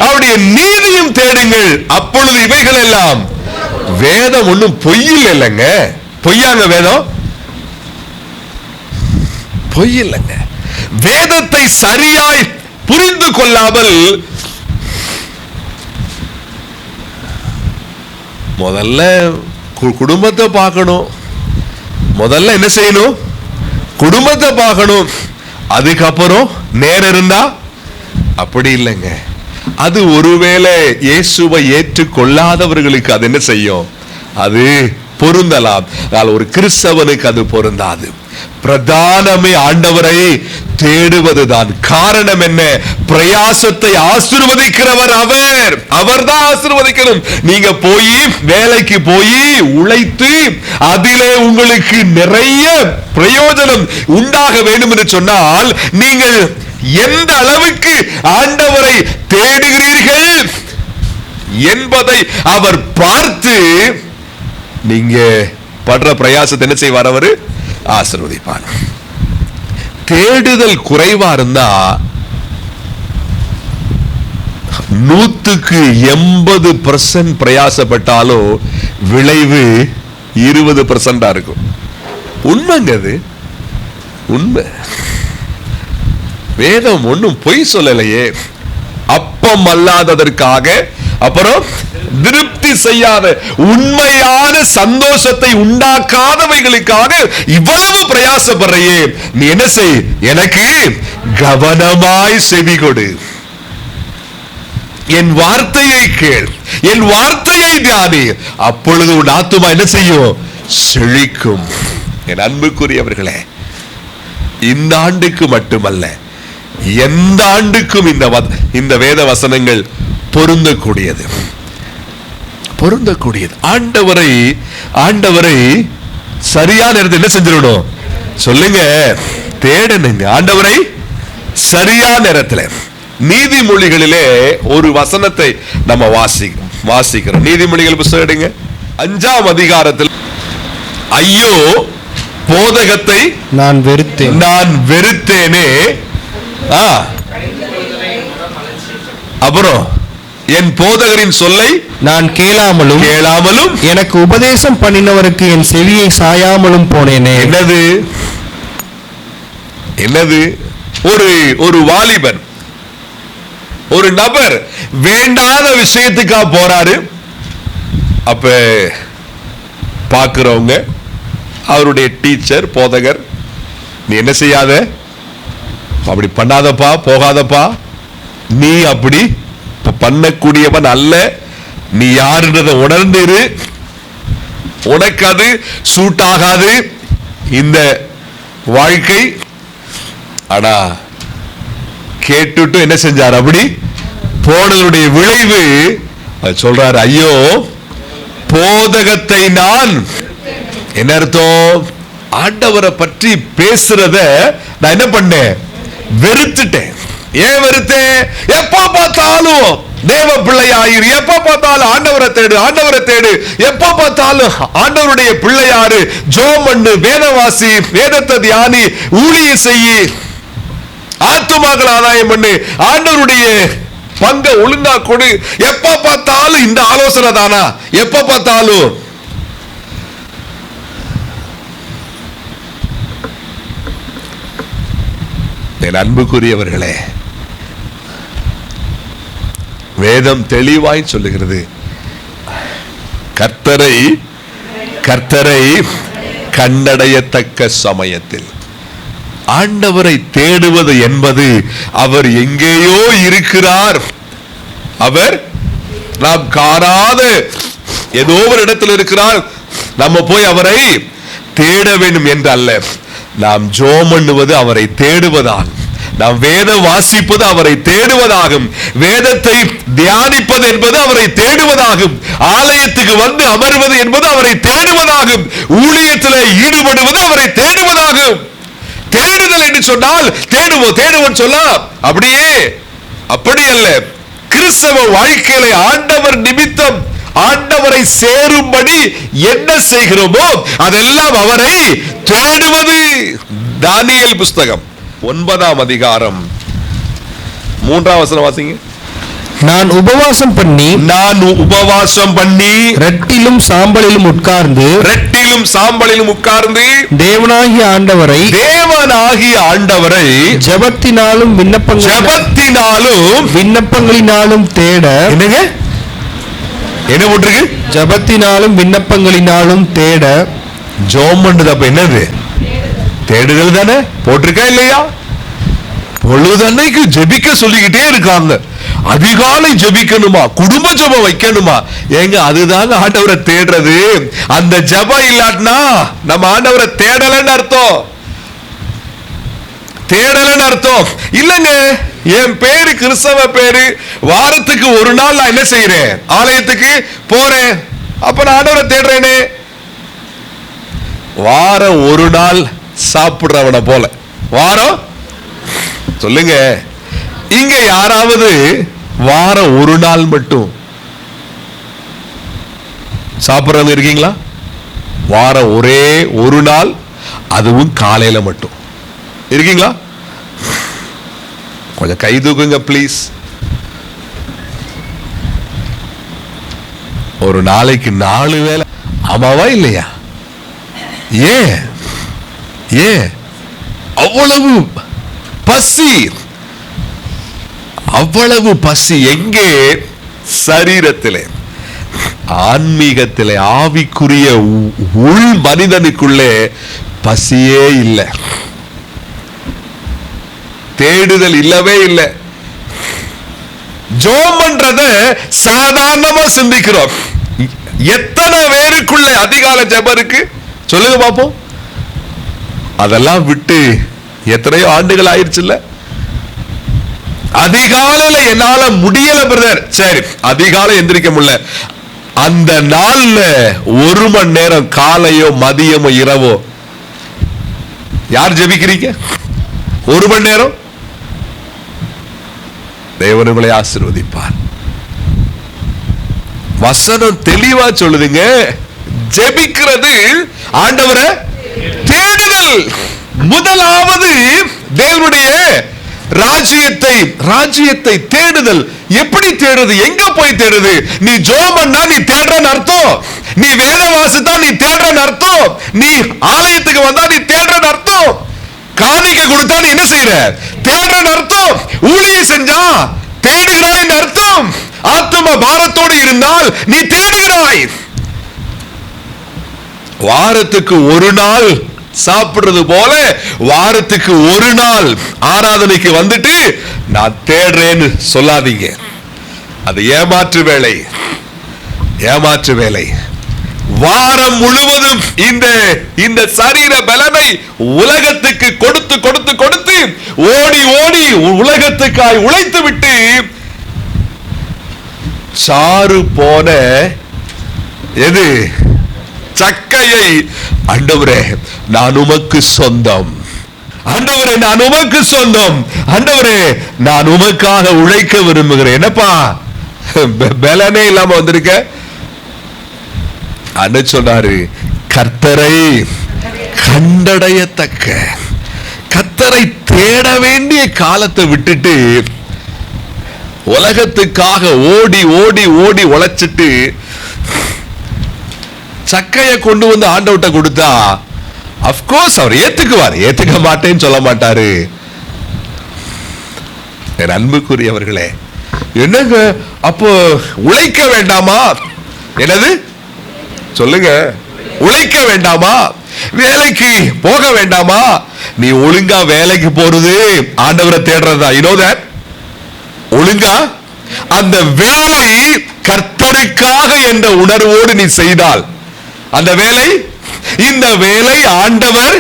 அவருடைய நீதியும் தேடுங்கள், அப்பொழுது இவைகள் எல்லாம். வேதம் ஒண்ணும் பொய்யில் இல்லைங்க. பொய்யாங்க வேதம்? பொய் இல்லைங்க. வேதத்தை சரியாய் புரிந்து கொள்ளாமல் முதல்ல குடும்பத்தை பார்க்கணும். முதல்ல என்ன செய்யணும்? குடும்பத்தை பார்க்கணும். அதுக்கப்புறம் நேரம் இருந்தா, அப்படி இல்லைங்க. அது ஒருவேளை இயேசுவை ஏற்றுக்கொள்ளாதவர்களுக்கு அது என்ன செய்யும்? அது பொருந்தலாம். ஒரு கிறிஸ்தவனுக்கு அது பொருந்தாது. பிரதானமே ஆண்டவரை தேடுவதுதான். காரணம் என்ன? பிரயாசத்தை ஆசீர்வதிக்கிறவர் அவர்தான் ஆசீர்வதிக்கணும். நீங்க போய் வேலைக்கு போய் உழைத்து அதிலே உங்களுக்கு நிறைய பிரயோஜனம் உண்டாக வேண்டும் என்று சொன்னால், நீங்கள் எந்த அளவுக்கு ஆண்டவரை தேடுகிறீர்கள் என்பதை அவர் பார்த்து நீங்க படுற பிரயாசத்தை என்ன செய்வார்? அவரு ஆசீர்வதிப்பார். தேடுதல் குறைவா இருந்தா 100% பிரயாசப்பட்டாலும் விளைவு 20% இருக்கும். உண்மைங்க, அது உண்மை. வேதம் ஒன்னும் பொய் சொல்லலையே. அப்பம் அல்லாததற்காக, அப்புறம் திருப்தி செய்யாத, உண்மையான சந்தோஷத்தை உண்டாக்காதவைகளுக்காக இவ்வளவு பிரயாசப்படுறையே, நீ என்ன செய்? எனக்கு கவனமாய் செவி கொடு, என் வார்த்தையை கேள், என் வார்த்தையை தியானி, அப்பொழுது உன் ஆத்துமா என்ன செய்யும்? செழிக்கும். என் அன்புக்குரியவர்களே, இந்த ஆண்டுக்கு மட்டுமல்ல, எந்த ஆண்டுக்கும் இந்த வேத வசனங்கள் பொருந்தக்கூடியது. ஆண்டவரை சரியான நேரத்தில் என்ன செஞ்சிடணும்? சொல்லுங்க, தேடணுங்க. ஆண்டவரை சரியான நேரத்தில். நீதிமொழிகளிலே ஒரு வசனத்தை நம்ம வாசிக்கிறோம். நீதிமொழிகள் புத்தகம் எடுங்க, 5ஆம் அதிகாரத்தில், ஐயோ போதகத்தை நான் வெறுத்தேனே, அப்புறம் என் போதகரின் சொல்லை நான் கேளாமலும் எனக்கு உபதேசம் பண்ணினவருக்கு என் செவியை சாயாமலும் போனேனே. என்னது? ஒரு வாலிபன், ஒரு நபர் வேண்டாத விஷயத்துக்காக போறாரு. அப்ப பார்க்கிறவங்க, அவருடைய டீச்சர், போதகர், நீ என்ன செய்யாத, அப்படி பண்ணாதப்பா, போகாதப்பா, நீ அப்படி பண்ணக்கூடியவன் அல்ல, நீ யாருன்றதை உணர்ந்திரு, உனக்கு அது சூட் ஆகாது இந்த வாழ்க்கை. ஆனா கேட்டுட்டு என்ன செஞ்சார்? அப்படி போனதுடைய விளைவு சொல்றாரு, ஐயோ போதகத்தை நான், என்ன அர்த்தம்? ஆண்டவரை பற்றி பேசுறத நான் என்ன பண்ணேன்? வெறுத்துட்டேன். ஏன் வெறுத்தேன்? எப்ப பார்த்தாலும் தேவ பிள்ளையாயிரு, எப்ப பார்த்தாலும் ஆண்டவரை தேடு, எப்ப பார்த்தாலும் ஆண்டவருடைய பிள்ளையாரு, ஜெபம் பண்ணு, வேதவாசி, வேதத்தை தியானி, ஊழிய செய்யி, ஆத்துமாக்கள் ஆதாயம் பண்ணு, ஆண்டவருடைய பங்க ஒழுங்கா கொடு. எப்ப பார்த்தாலும் இந்த ஆலோசனை தானா? எப்ப பார்த்தாலும் என் அன்புக்குரியவர்களே, வேதம் தெளிவாய் சொல்லுகிறது, கர்த்தரை கண்டடையத்தக்க சமயத்தில். ஆண்டவரை தேடுவது என்பது அவர் எங்கேயோ இருக்கிறார், அவர் நாம் காணாத ஏதோ ஒரு இடத்தில் இருக்கிறார், நம்ம போய் அவரை தேட வேண்டும் என்று அல்ல. நாம் ஜெபம் பண்ணுவது அவரை தேடுவதாகும், நாம் வேதம் வாசிப்பது அவரை தேடுவதாகும், வேதத்தை தியானிப்பது என்பது அவரை தேடுவதாகும், ஆலயத்துக்கு வந்து அமர்வது என்பது அவரை தேடுவதாகும், ஊழியத்தில் ஈடுபடுவது அவரை தேடுவதாகும். தேடுதல் என்று சொன்னால் தேடுவோம் சொல்ல அப்படி அல்ல. கிறிஸ்தவ வாழ்க்கையில ஆண்டவர் நிமித்தம் ஆண்டவரை சேரும்படி என்ன செய்கிறோமோ அதெல்லாம் அவரை தேடுவது. தானியேல் புஸ்தகம் 9ஆம் அதிகாரம் 3ஆம் வசனம் வாசிங்க. நான் உபவாசம் பண்ணி ரெட்டிலும் சாம்பலிலும் உட்கார்ந்து தேவனாகிய ஆண்டவரை ஜெபத்தினாலும் விண்ணப்பங்களினாலும் தேட. என்னங்க என்ன போட்டிருக்கு? ஜெபத்தினாலும் விண்ணப்பங்களினாலும் தேட. ஜெபம் பண்றது அப்ப என்னது? தேடுதல் தானே போட்டிருக்கா இல்லையா? பொழுதன்னைக்கு ஜெபிக்க சொல்லிக்கிட்டே இருக்காங்க. அதிகாலை ஜெபிக்கணுமா, குடும்ப ஜெபம் வைக்கணுமா? ஏங்க அதுதாங்க ஆண்டவரை தேடுறது. அந்த ஜெபம் இல்லாட்டினா நம்ம ஆண்டவரை தேடலன்னு அர்த்தம் இல்லைங்க. என் பேரு கிறிஸ்தவ பேரு, வாரத்துக்கு ஒரு நாள் நான் என்ன செய்யறேன்? ஆலயத்துக்கு போறேன். அப்ப நான் ஆண்டவரை தேடுறேனே. வாரம் ஒரு நாள் சாப்பிடுறவன போல வாரம் சொல்லுங்க. இங்க யாராவது வாரம் ஒரு நாள் மட்டும் சாப்பிட்றவங்க இருக்கீங்களா? வாரம் ஒரே ஒரு நாள், அதுவும் காலையில மட்டும் இருக்கீங்களா? கொஞ்சம் கை தூக்குங்க ப்ளீஸ். ஒரு நாளைக்கு 4 வேளை ஆமாவா இல்லையா? ஏன் ஏன் அவ்வளவு பசி? அவ்வளவு பசி எங்கே? சரீரத்திலே, ஆன்மீகத்திலே, ஆவிக்குரிய உள் மனிதனுக்குள்ளே பசியே இல்லை, தேடுதல் இல்லவே இல்லை. ஜெபம் பண்றத சாதாரணமா சிந்திக்கிறோம். எத்தனை பேருக்குள்ள அதிகாலை ஜெபம் இருக்கு சொல்லுங்க பாப்போம். அதெல்லாம் விட்டு எத்தனையோ ஆண்டுகள் ஆயிடுச்சுல்ல. அதிகாலையில என்னால முடியல பிரதர், சரி அதிகாலை எந்திரிக்க முடியல, அந்த நாள்ல 1 மணி நேரம் காலையோ மதியமோ இரவோ யார் ஜெபிக்கிறீங்க? 1 மணி நேரம். தேவன் உங்களை ஆசீர்வதிப்பார். வசனம் தெளிவா சொல்லுதுங்க, ஜெபிக்கிறது ஆண்டவரை தேடுதல். முதலாவது தேவனுடைய ராஜ்யத்தை தேடுதல். எப்படி தேடுறது? எங்க போய் தேடுது? நீ ஜெபம் பண்ணா நீ தேடுறன்னு அர்த்தம், நீ வேத வாசித்தா நீ தேடுறன்னு அர்த்தம், நீ ஆலயத்துக்கு வந்தா நீ தேடுறன்னு அர்த்தம், காணிக்கை கொடுத்தா நீ என்ன செய்யற? தேடுறன்னு அர்த்தம். ஊழியம் செஞ்சா தேடுகிறாய் அர்த்தம். ஆத்ம பாரத்தோடு இருந்தால் நீ தேடுகிறாய். வாரத்துக்கு ஒரு நாள் சாப்பிடுறது போல வாரத்துக்கு ஒரு நாள் ஆராதனைக்கு வந்துட்டு நான் தேடுறேன்னு சொல்லாதீங்க. அது ஏமாற்று வேலை, ஏமாற்று வேலை. வாரம் முழுவதும் இந்த சரீர பலனை உலகத்துக்கு கொடுத்து கொடுத்து கொடுத்து ஓடி ஓடி உலகத்துக்காய் உழைத்து விட்டு சாறு போன எது சக்கையை, ஆண்டவரே நான் உமக்கு சொந்தம், ஆண்டவரே நான் உமக்கு சொந்தம், ஆண்டவரே நான் உமக்காக உழைக்க விரும்புகிறேன். என்னப்பா பலனே இல்லாம வந்திருக்க? அண்ண சொன்னாரு, கர்த்தரை கண்டடையத்தக்க, கர்த்தரை தேட வேண்டிய காலத்தை விட்டுட்டு உலகத்துக்காக ஓடி ஓடி ஓடி உழைச்சிட்டு சக்கையை கொண்டு வந்து ஆண்டவர்ட்ட கொடுத்தா அப்கோர்ஸ் அவர் ஏத்துக்குவார், ஏத்துக்க மாட்டேன்னு சொல்ல மாட்டாரு. என் அன்புக்குரியவர்களே, என்னங்க அப்போ உழைக்க வேண்டாமா? என்னது சொல்லுங்க, உழைக்க வேண்டாமா? வேலைக்கு போக வேண்டாமா? நீ ஒழுங்கா வேலைக்கு போறது ஆண்டவரை தேடுறதா? you know that? ஒழுங்கா அந்த வேலை கர்த்தருக்காக என்ற உணர்வோடு நீ செய்தால், அந்த வேலை, இந்த வேலை ஆண்டவர்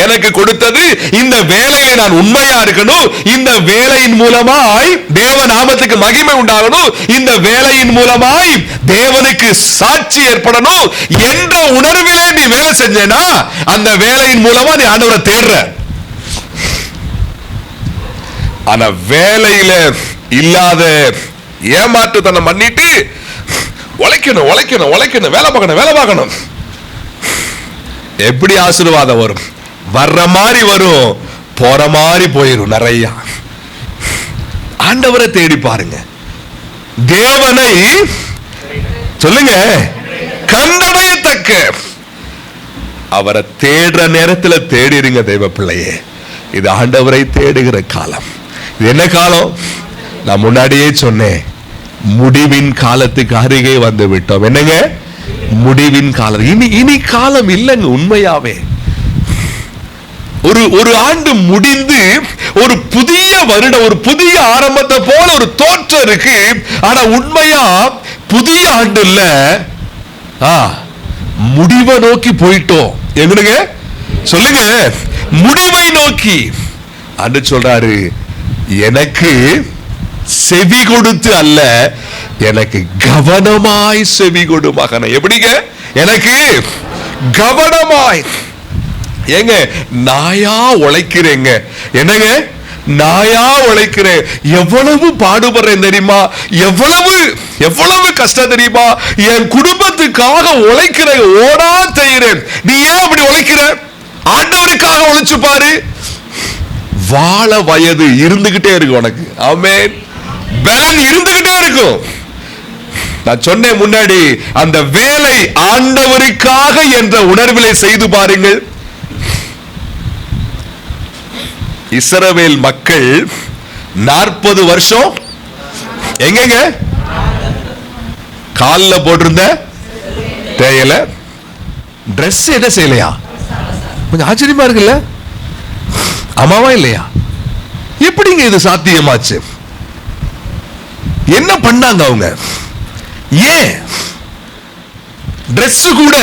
எனக்கு கொடுத்தது, இந்த வேலையை நான் உண்மையா இருக்கணும், இந்த வேலையின் மூலமாய் தேவ நாமத்துக்கு மகிமை உண்டாகணும், இந்த வேலையின் மூலமாய் தேவனுக்கு சாட்சி ஏற்படணும் என்ற உணர்விலே நீ வேலை செஞ்சேனா அந்த வேலையின் மூலமா நீ ஆண்டவரை தேடுற. ஆனா வேலையில இல்லாத ஏமாற்றுத்தனம் பண்ணிட்டு உழைக்கணும் உழைக்கணும் உழைக்கணும், வேலை பார்க்கணும் வேலை பார்க்கணும், எப்படி ஆசீர்வாதம் வரும்? வர்ற மாதிரி வரும், போற மாதிரி போயிரும். நிறைய ஆண்டவரை தேடி பாருங்க, தேவனை சொல்லுங்க கண்டடையத்தக்க, அவரை தேடுற நேரத்தில் தேடிருங்க தெய்வ பிள்ளையே. இது ஆண்டவரை தேடுகிற காலம். இது என்ன காலம்? நான் முன்னாடியே சொன்னேன், முடிவின் காலத்துக்கு அருகே வந்து விட்டோம். என்னங்க முடிவின் காலம்? இனி காலம் இல்லைங்க. உண்மையாவே ஒரு ஆண்டு முடிந்து ஒரு புதிய வருடம், ஒரு புதிய ஆரம்பத்தை போல ஒரு தோற்றம் இருக்கு. ஆனா உண்மையா புதிய ஆண்டு இல்ல, முடிவை நோக்கி போயிட்டோம். எங்கனுங்க சொல்லுங்க, முடிவை நோக்கி. ஆண்டு சொல்றாரு, எனக்கு செவி கொடுத்து அல்ல, எனக்கு கவனமாய் செவி கொடு மகனே. எப்படிங்க? எனக்கு கவனமாய். ஏங்க நாயா உழைக்கிறேங்க, என்னங்க நாயா உழைக்கிறேன், எவ்வளவு பாடுபடுறேன் தெரியுமா, எவ்வளவு கஷ்டம் தெரியுமா, என் குடும்பத்துக்காக உழைக்கிறேன், ஓடா செய்கிறேன். நீ ஏன் அப்படி உழைக்கிற? ஆண்டவருக்காக உழைச்சு பாரு. வாழ வயது இருந்துகிட்டே இருக்கும் உனக்கு. ஆமென். பலன் இருந்துகிட்டே இருக்கும். நான் சொன்னேன் முன்னாடி, அந்த வேலை ஆண்டவருக்காக என்ற உணர்விலே செய்து பாருங்கள். இஸ்ரவேல் மக்கள் 40 வருஷம் எங்கங்க கால்ல போட்டிருந்த தேயல, டிரெஸ் என்ன செய்யலையா? கொஞ்சம் ஆச்சரியமா இருக்குல்ல? ஆமாவா இல்லையா? எப்படிங்க இது சாத்தியமாச்சு? என்ன பண்ணாங்க அவங்க? ஏன் டிரெஸ் கூட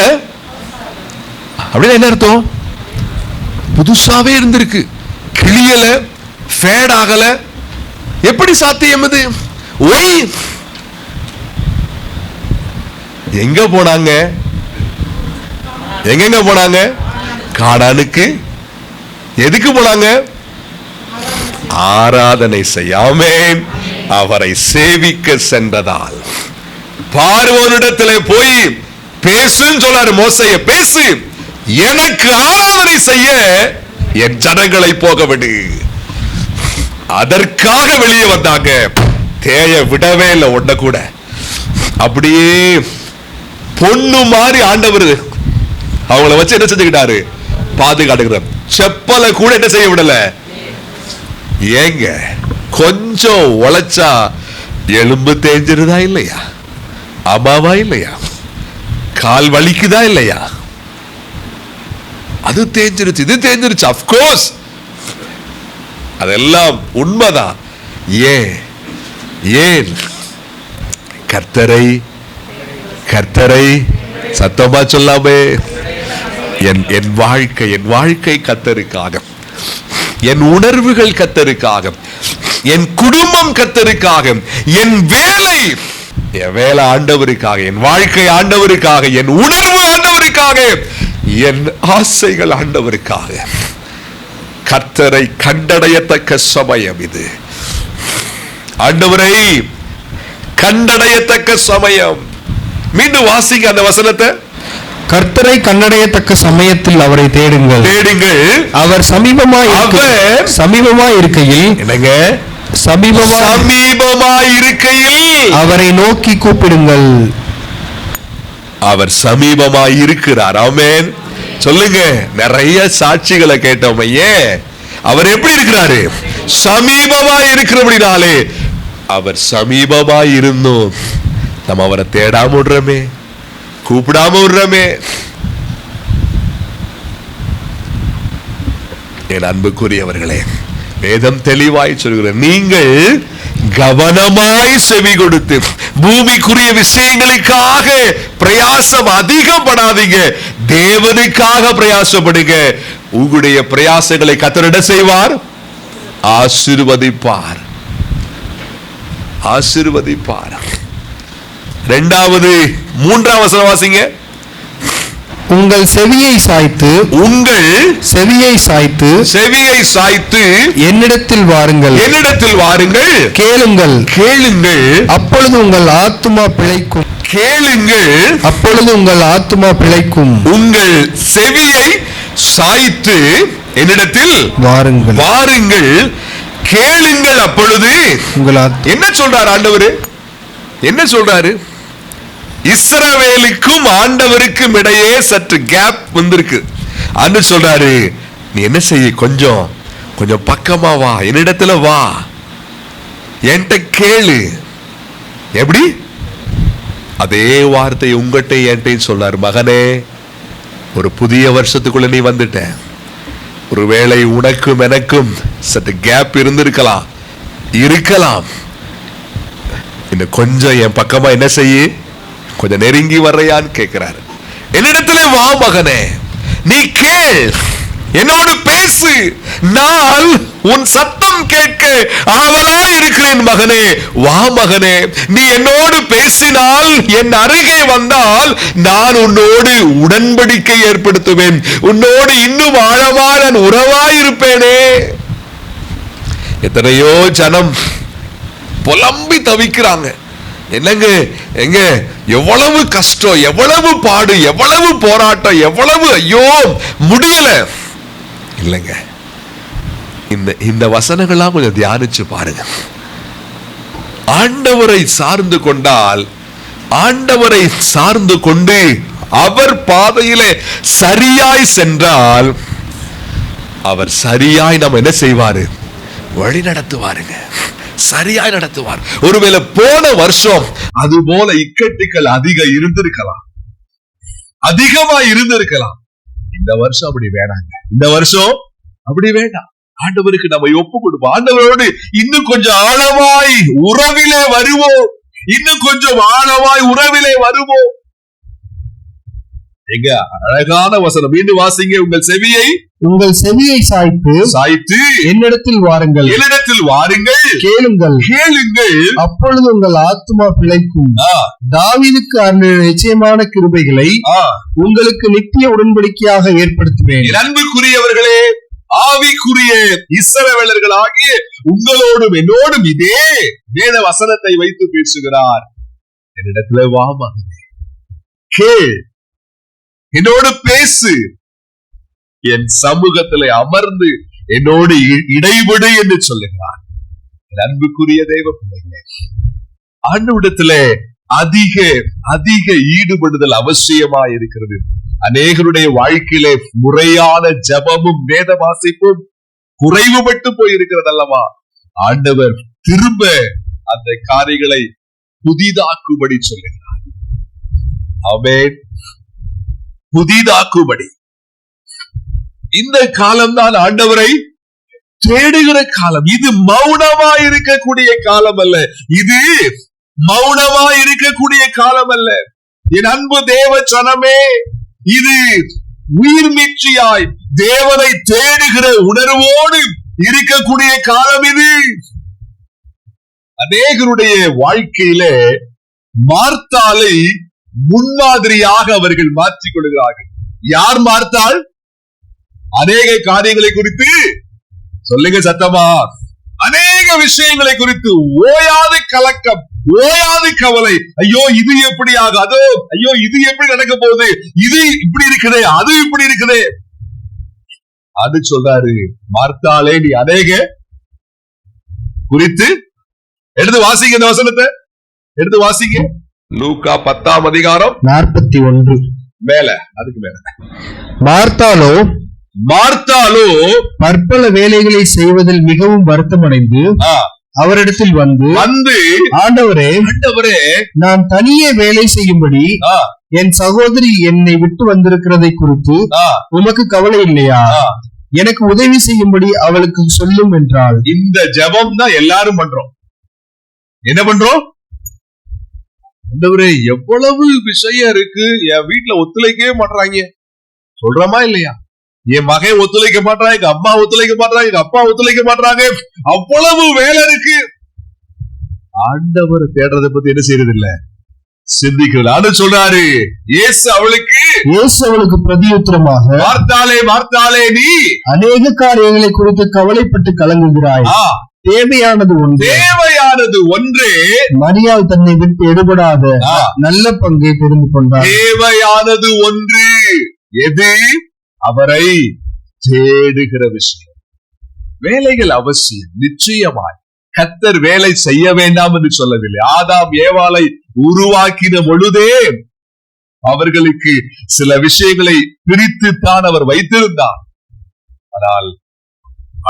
அப்படின்னா என்ன அர்த்தம்? புதுசாவே இருந்திருக்கு, கிளியல, ஃபேட் ஆகல. எப்படி சாத்தியம் இது? ஒய் எங்க போனாங்க? எங்க போனாங்க? கானானுக்கு. எதுக்கு போனாங்க? ஆராதனை செய்யாமேன் அவரை சேவிக்க சென்றதால். பார்வோனிடத்திலே போய் பேசுன்னு சொன்னாரு மோசேய, பேசு, எனக்கு ஆராதனை செய்ய என் ஜனங்களை போக விடு. அதற்காக வெளியே வந்தாங்க. தேய விடவே இல்லை ஒன்ன கூட. அப்படியே பொண்ணு மாதிரி ஆண்டவர் அவங்கள வச்சு என்ன செஞ்சுக்கிட்டாரு? பாதுகாட்டுகிறார். செப்பலை கூட என்ன செய்ய விடல. ஏங்க கொஞ்சம் உழைச்சா எலும்பு தேஞ்சிருதா இல்லையா? அம்மாவா இல்லையா? கால் வலிக்குதா இல்லையா? அது தேஞ்சிருச்சு, இது தேஞ்சிருச்சு. அப்கோர்ஸ் அதெல்லாம் உண்மைதான். ஏன் கர்த்தரை சத்தமா சொல்லாமே. என் வாழ்க்கை கர்த்தருக்காக, என் உணர்வுகள் கர்த்தருக்காக, என் குடும்பம் கர்த்தருக்காக, என் வேலை ஆண்டவருக்காக, என் வாழ்க்கை ஆண்டவருக்காக, என் உணர்வு ஆண்டவருக்காக, என் ஆசைகள் ஆண்டவருக்காக. கர்த்தரை கண்டடையத்தக்க சமயம் இது. ஆண்டவரை கண்டடையத்தக்க சமயம். மீண்டும் வாசிங்க அந்த வசனத்தை. கர்த்தரை கண்டடையத்தக்க சமயத்தில் அவரை தேடுங்கள். அவர் சமீபமாய் இருக்கையில் என்னங்க? சமீபமாய் இருக்கையில் அவரை நோக்கி கூப்பிடுங்கள். அவர் சமீபமாய் இருக்கிறார். ஆமென். சொல்லுங்க. நிறைய சாட்சிகளை கேட்டோம். ஏன் அவர் எப்படி இருக்கிறாரு? சமீபமாய் இருக்கிறபடினாலே. அவர் சமீபமாய் இருந்தோம், நம்ம அவரை தேடாம விடுறோமே, கூப்பிடாம விடுறோமே. என் அன்புக்குரியவர்களே, வேதம் தெளிவாய் சொல்கிற, நீங்கள் கவனமாய் செவி கொடுத்து பூமிக்குரிய விஷயங்களுக்காக பிரயாசம் அதிகப்படாதீங்க, தேவனுக்காக பிரயாசப்படுங்க. உங்களுடைய பிரயாசங்களை கர்த்தர் செய்வார், ஆசீர்வதிப்பார். இரண்டாவது 3ஆம் வசனம் வாசிங்க. உங்கள் செவியை சாய்த்து என்னிடத்தில் வாருங்கள், கேளுங்கள், அப்பொழுது உங்கள் ஆத்துமா பிழைக்கும். உங்கள் செவியை சாய்த்து என்னிடத்தில் வாருங்கள், கேளுங்கள், அப்பொழுது என்ன சொல்றாரு ஆண்டவர்? என்ன சொல்றாரு? இஸ்ரவேலுக்கும் ஆண்டவருக்கும் இடையே சற்று கேப் வந்திருக்கு. அன்னு சொல்றாரு, நீ என்ன செய்ய, கொஞ்சம் பக்கமா வா, என்னிடத்துல வா, என்கிட்ட கேளு. எப்படி? அதே வார்த்தை உங்ககிட்ட என்கிட்ட சொல்றாரு. மகனே, ஒரு புதிய வருஷத்துக்குள்ள நீ வந்துட்ட. ஒருவேளை உனக்கும் எனக்கும் சற்று கேப் இருந்திருக்கலாம். இன்னும் கொஞ்சம் என் பக்கமா என்ன செய்ய, கொஞ்சம் நெருங்கி வர்றையான்னு கேட்கிறாரு. என்னிடத்துல வா மகனே, நீ கேள், என்னோடு பேசு, நான் உன் சத்தம் கேட்க ஆவலா இருக்கிறேன். மகனே வா, மகனே, நீ என்னோடு பேசினால், என் அருகே வந்தால், நான் உன்னோடு உடன்படிக்கை ஏற்படுத்துவேன், உன்னோடு இன்னும் ஆழமான உறவாயிருப்பேனே. எத்தனையோ ஜனம் புலம்பி தவிக்கிறாங்க. என்னங்க எங்க எவ்வளவு கஷ்டம், எவ்வளவு பாடு, எவ்வளவு போராட்டம், எவ்வளவு ஐயோ முடியல இல்லைங்க. இந்த வசனங்கள்லாம் கொஞ்சம் தியானிச்சு பாருங்க. ஆண்டவரை சார்ந்து கொண்டால், ஆண்டவரை சார்ந்து கொண்டு அவர் பாதையிலே சரியாய் சென்றால் அவர் சரியாய் நம்ம என்ன செய்வாரு? வழி நடத்துவாருங்க, சரியாய் நடத்துவார். ஒருவேளை போன வருஷம் அது போல இக்கட்டுகள் அதிகமா இருந்திருக்கலாம். இந்த வருஷம் அப்படி வேணாங்க, இந்த வருஷம் அப்படி வேண்டாம். ஆண்டவருக்கு நம்ம ஒப்பு கொடுப்போம். ஆண்டவரோடு இன்னும் கொஞ்சம் ஆழமாய் உறவிலே வருவோம், இன்னும் கொஞ்சம் ஆழமாய் உறவிலே வருவோம். எங்க அழகான வசனம், மீண்டும் வாசிங்க. உங்கள் செவியை சாய்த்து என்னிடத்தில் வாருங்கள், கேளுங்கள், அப்பொழுது உங்கள் ஆத்துமா பிழைக்கும். தாவீதுக்கு அருளின நிச்சயமான கிருபைகளை உங்களுக்கு நித்திய உடன்படிக்கையாக ஏற்படுத்துவேன். அன்புக்குரியவர்களே, ஆவிக்குரிய இஸ்ரவேலர்கள் ஆகிய உங்களோடும் என்னோடும் இதே வேத வசனத்தை வைத்து பேசுகிறார். என்னிடத்துல வா மகனே, கேள், என்னோடு பேசு, என் சமூகத்திலே அமர்ந்து என்னோடு இடைவிடு என்று சொல்லுகிறார். அன்புக்குரிய தெய்வ பிள்ளைகளே, ஆண்டவரிடத்திலே அதிக ஈடுபடுதல் அவசியமா இருக்கிறது. அநேகருடைய வாழ்க்கையிலே முறையான ஜபமும் வேத வாசிப்பும் குறைவுபட்டு போயிருக்கிறது அல்லவா? ஆண்டவர் திரும்ப அந்த காரியங்களை புதிதாக்கும்படி சொல்லுகிறார். ஆமென். புதிதாக்கும்படி. இந்த காலம்தான் ஆண்டவரை தேடுகிற காலம். இது மௌனமா இருக்கக்கூடிய காலம் அல்ல, இது மௌனமா இருக்கக்கூடிய காலம் அல்ல. என் அன்பு தேவ ஜனமே, இது உயிர் மீட்சியாய் தேவனை தேடுகிற உணர்வோடு இருக்கக்கூடிய காலம் இது. அநேகருடைய வாழ்க்கையில மார்த்தாளை முன்மாதிரியாக அவர்கள் மாற்றிக் கொள்கிறார்கள். யார் மார்த்தாள்? அநேக காரியங்களை குறித்து சொல்லுங்க சத்தமா, அநேக விஷயங்களை குறித்து ஓயாது கலக்கம், ஓயாது கவலை. ஐயோ இது எப்படி ஆகாதோ, ஐயோ இது எப்படி நடக்க போகுது, இது இப்படி இருக்குதே, அது இப்படி இருக்குதே. அது சொல்றாரு, மார்த்தாளே நீ அநேக குறித்து எடுத்து வாசிங்க. இந்த வசனத்தை எடுத்து வாசிங்க. லூக்கா 10ஆம் அதிகாரம் 41 மேல, அதுக்கு மேல. மார்த்தாளோ பற்பல வேலைகளை செய்வதில் மிகவும் வருத்தமடைந்து அவரிடத்தில் வந்து ஆண்டவரே, நான் தனியே வேலை செய்யும்படி என் சகோதரி என்னை விட்டு வந்திருக்கிறதை குறித்து உமக்கு கவலை இல்லையா? எனக்கு உதவி செய்யும்படி அவளுக்கு சொல்லும் என்றால். இந்த ஜெபம் தான் எல்லாரும் பண்றோம். என்ன பண்றோம்? ஆண்டவரே, எவ்வளவு விஷயம் இருக்கு, என் வீட்டுல ஒத்துழைக்கவே மாட்டாங்க. சொல்றமா இல்லையா? என் மகன் ஒத்துழைக்க மாட்டான், எங்க அம்மா ஒத்துழைக்க மாட்டாங்க, எங்க அப்பா ஒத்துழைக்க மாட்டாங்க, அவ்வளவு வேலை இருக்கு. ஆண்டவர் தேடுறதை பத்தி என்ன செய்யறது இல்ல, சிந்திக்கிறது சொல்றாரு. இயேசு அவளுக்கு பிரதியுத்தரமாக, மார்த்தாளே நீ அநேக காரியங்களை குறித்து கவலைப்பட்டு கலங்குகிறாய், தேவையானது ஒன்றே, மரியாள் தன்னை விட்டு எடுபடாத நல்ல பங்கை தெரிந்து கொண்டார். தேவையானது ஒன்று எது? அவரை தேடுகிற விஷயம். வேலைகள் அவசியம், நிச்சயமாய். கர்த்தர் வேலை செய்ய வேண்டாம் என்று சொல்லவில்லை. ஆதாம் ஏவாளை உருவாக்கின பொழுதே அவர்களுக்கு சில விஷயங்களை பிரித்துத்தான் அவர் வைத்திருந்தார். ஆனால்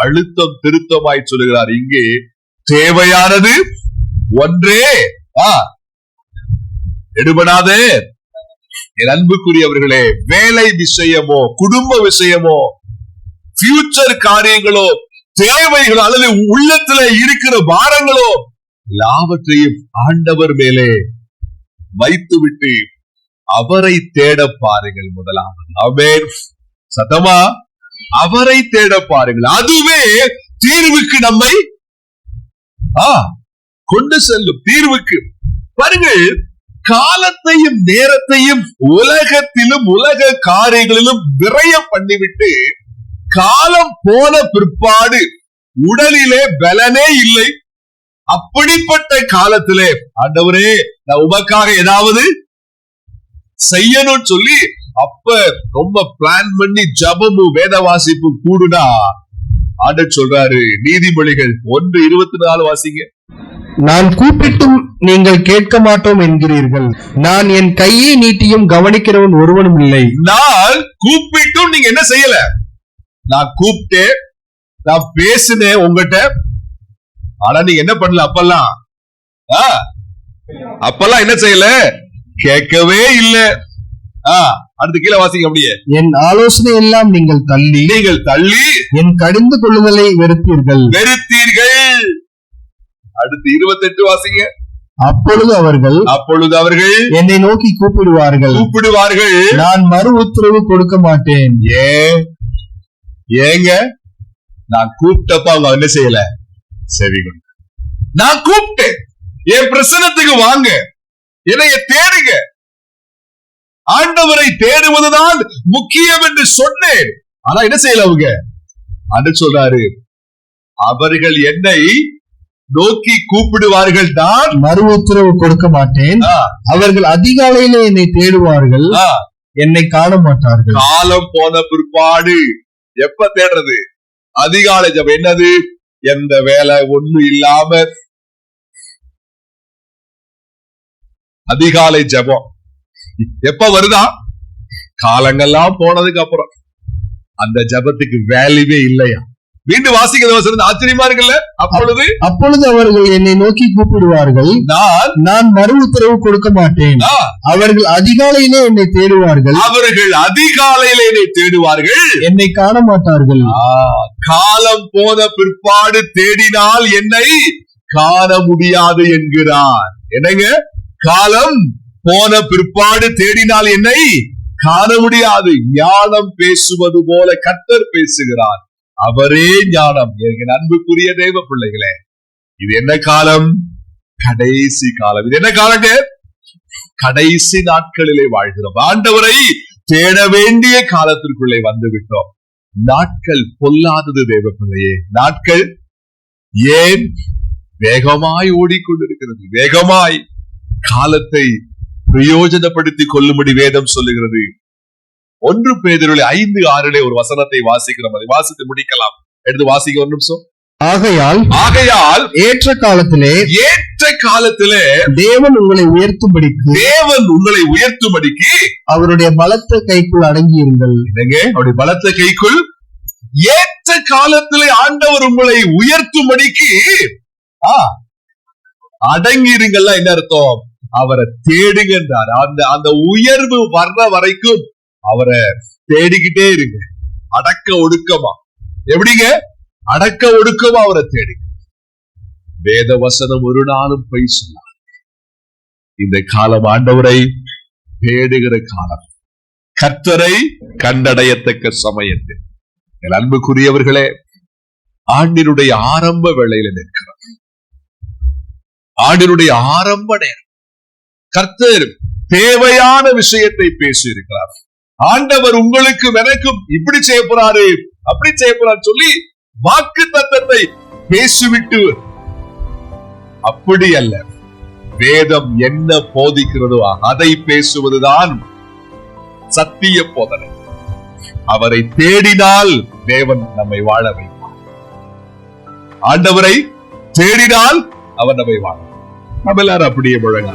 அழுத்தம் திருத்தமாய் சொல்லுகிறார் இங்கே, தேவையானது ஒன்றே, எடுபடாதே. என் அன்புக்குரியவர்களே, வேலை விஷயமோ, குடும்ப விஷயமோ, ஃபியூச்சர் காரியங்களோ, தேவைகளோ, அல்லது உள்ளத்துல இருக்கிற பாரங்களோ, எல்லாவற்றையும் ஆண்டவர் மேலே வைத்துவிட்டு அவரை தேட பாருங்கள். முதலாவது ஆமென். சத்தமா அவரை தேட பாருங்கள். அதுவே தீர்வுக்கு நம்மை கொண்டு செல்லும். தீர்வுக்கு பாருங்கள், காலத்தையும் நேரத்தையும் உலகத்திலும் உலக காரியங்களிலும் விரயம் பண்ணிவிட்டு காலம் போன பிற்பாடு உடலிலே பலனே இல்லை. அப்படிப்பட்ட காலத்திலே ஆண்டவரே நான் உமக்காக ஏதாவது செய்யணும்னு சொல்லி அப்ப ரொம்ப பிளான் பண்ணி ஜபமும் வேத வாசிப்பும் கூடுனா ஆண்டவர் சொல்றாரு, நீதிமொழிகள் 1:24 வாசிங்க. நான் கூப்பிட்டும் நீங்கள் கேட்க மாட்டோம் என்கிறீர்கள், நான் என் கையை நீட்டியும் கவனிக்கிறவன் ஒருவனும் இல்லை. நான் கூப்பிட்டும் நீங்க என்ன செய்யல. நான் கூப்பிட்டேன், நான் பேசினேன் உங்ககிட்ட, ஆனா நீங்க என்ன பண்ணல. அப்பெல்லாம் என்ன செய்யல, கேட்கவே இல்ல. அடுத்து கீழே வாசிங்க அப்படியே. என் ஆலோசனை எல்லாம் நீங்கள் தள்ளி என் கடிந்து கொள்ளுதலை வெறுத்தீர்கள். அடுத்து 28 வாசிங்க. அப்பொழுது அவர்கள் என்னை நோக்கி கூப்பிடுவார்கள், நான் மறு உத்தரவு கொடுக்க மாட்டேன். ஏங்க நான் கூப்பிட்டப்ப அவங்க என்ன செய்யல, சரி நான் கூப்பிட்டேன், என் பிரசனத்துக்கு வாங்க, என்னைய தேடுங்க, ஆண்டவரை தேடுவதுதான் முக்கியம் என்று சொன்னேன். ஆனா என்ன செய்யல அவங்க. அது சொல்றாரு, அவர்கள் என்னை நோக்கி கூப்பிடுவார்கள், தான் மறு உத்தரவு கொடுக்க மாட்டேன். அவர்கள் அதிகாலையில என்னை தேடுவார்கள், என்னை காண மாட்டார்கள். காலம் போன பிற்பாடு எப்ப தேடுறது? அதிகாலை ஜபம். என்னது? எந்த வேலை ஒண்ணு இல்லாம அதிகாலை ஜபம் எப்ப வருதா? காலங்கள்லாம் போனதுக்கு அப்புறம். அந்த ஜபத்துக்கு வேல்யூவே இல்லையா? மீண்டும் வாசிக்கிறது ஆச்சரியமா இருக்குல்ல. அப்பொழுது அவர்கள் என்னை நோக்கி கூப்பிடுவார்கள், நான் மறு உத்தரவு கொடுக்க மாட்டேன். அவர்கள் அதிகாலையிலே என்னை தேடுவார்கள், என்னை காண மாட்டார்கள். காலம் போன பிற்பாடு தேடினால் என்னை காண முடியாது என்கிறார். என்னங்க, காலம் போன பிற்பாடு தேடினால் என்னை காண முடியாது. ஞானம் பேசுவது போல கர்த்தர் பேசுகிறார், அவரே ஞானம். என் அன்புக்குரிய தேவ பிள்ளைகளே, இது என்ன காலம்? கடைசி காலம். இது என்ன காலங்க? கடைசி நாட்களிலே வாழ்கிறோம். ஆண்டவரை தேட வேண்டிய காலத்திற்குள்ளே வந்து விட்டோம். நாட்கள் பொல்லாதது தேவ பிள்ளையே. நாட்கள் ஏன் வேகமாய் ஓடிக்கொண்டிருக்கிறது. வேகமாய் காலத்தை பிரயோஜனப்படுத்திக் கொள்ளும்படி வேதம் சொல்லுகிறது. 1 பேதுரு 5:6 ஒரு வசனத்தை வாசிக்கிறோம். அதை வாசித்து முடிக்கலாம். எடுத்து வாசிக்க ஒரு நிமிஷம். ஆகையால் ஏற்ற காலத்திலே தேவன் உங்களை உயர்த்தும்படிக்கு அவருடைய பலத்த கைக்குள் அடங்கியிருங்கள். அவருடைய பலத்த கைக்குள் ஏற்ற காலத்திலே ஆண்டவர் உங்களை உயர்த்தும்படிக்கு அடங்கிருங்கள். என்ன அர்த்தம்? அவரை தேடுகின்றார். அந்த உயர்வு வர்ற வரைக்கும் அவரை தேடிக்கிட்டே இருங்க. அடக்க ஒடுக்கமா. எப்படிங்க? அடக்க ஒடுக்கமா அவரை தேடுங்க. வேத வசனம் ஒரு நாளும் பொய் சொன்னார். இந்த காலம் ஆண்டவரை தேடுகிற காலம், கர்த்தரை கண்டடையத்தக்க சமயத்தில். என் அன்புக்குரியவர்களே, ஆண்டினுடைய ஆரம்ப வேளையில நிற்கிறார். ஆண்டினுடைய ஆரம்ப நேரம். கர்த்தர் தேவையான விஷயத்தை பேசி இருக்கிறார். ஆண்டவர் உங்களுக்கு எனக்கும் இப்படி செய்ய போறாரு, அப்படி செய்ய போறாரு சொல்லி வாக்கு தத்தத்தை பேசிவிட்டு, அப்படி அல்ல. வேதம் என்ன போதிக்கிறதோ அதை பேசுவதுதான் சத்திய போதனை. அவரை தேடினால் தேவன் நம்மை வாழ வைப்பார். ஆண்டவரை தேடினால் அவர் நம்மை வாழ. நம்ம எல்லாரும் அப்படியே முழங்க.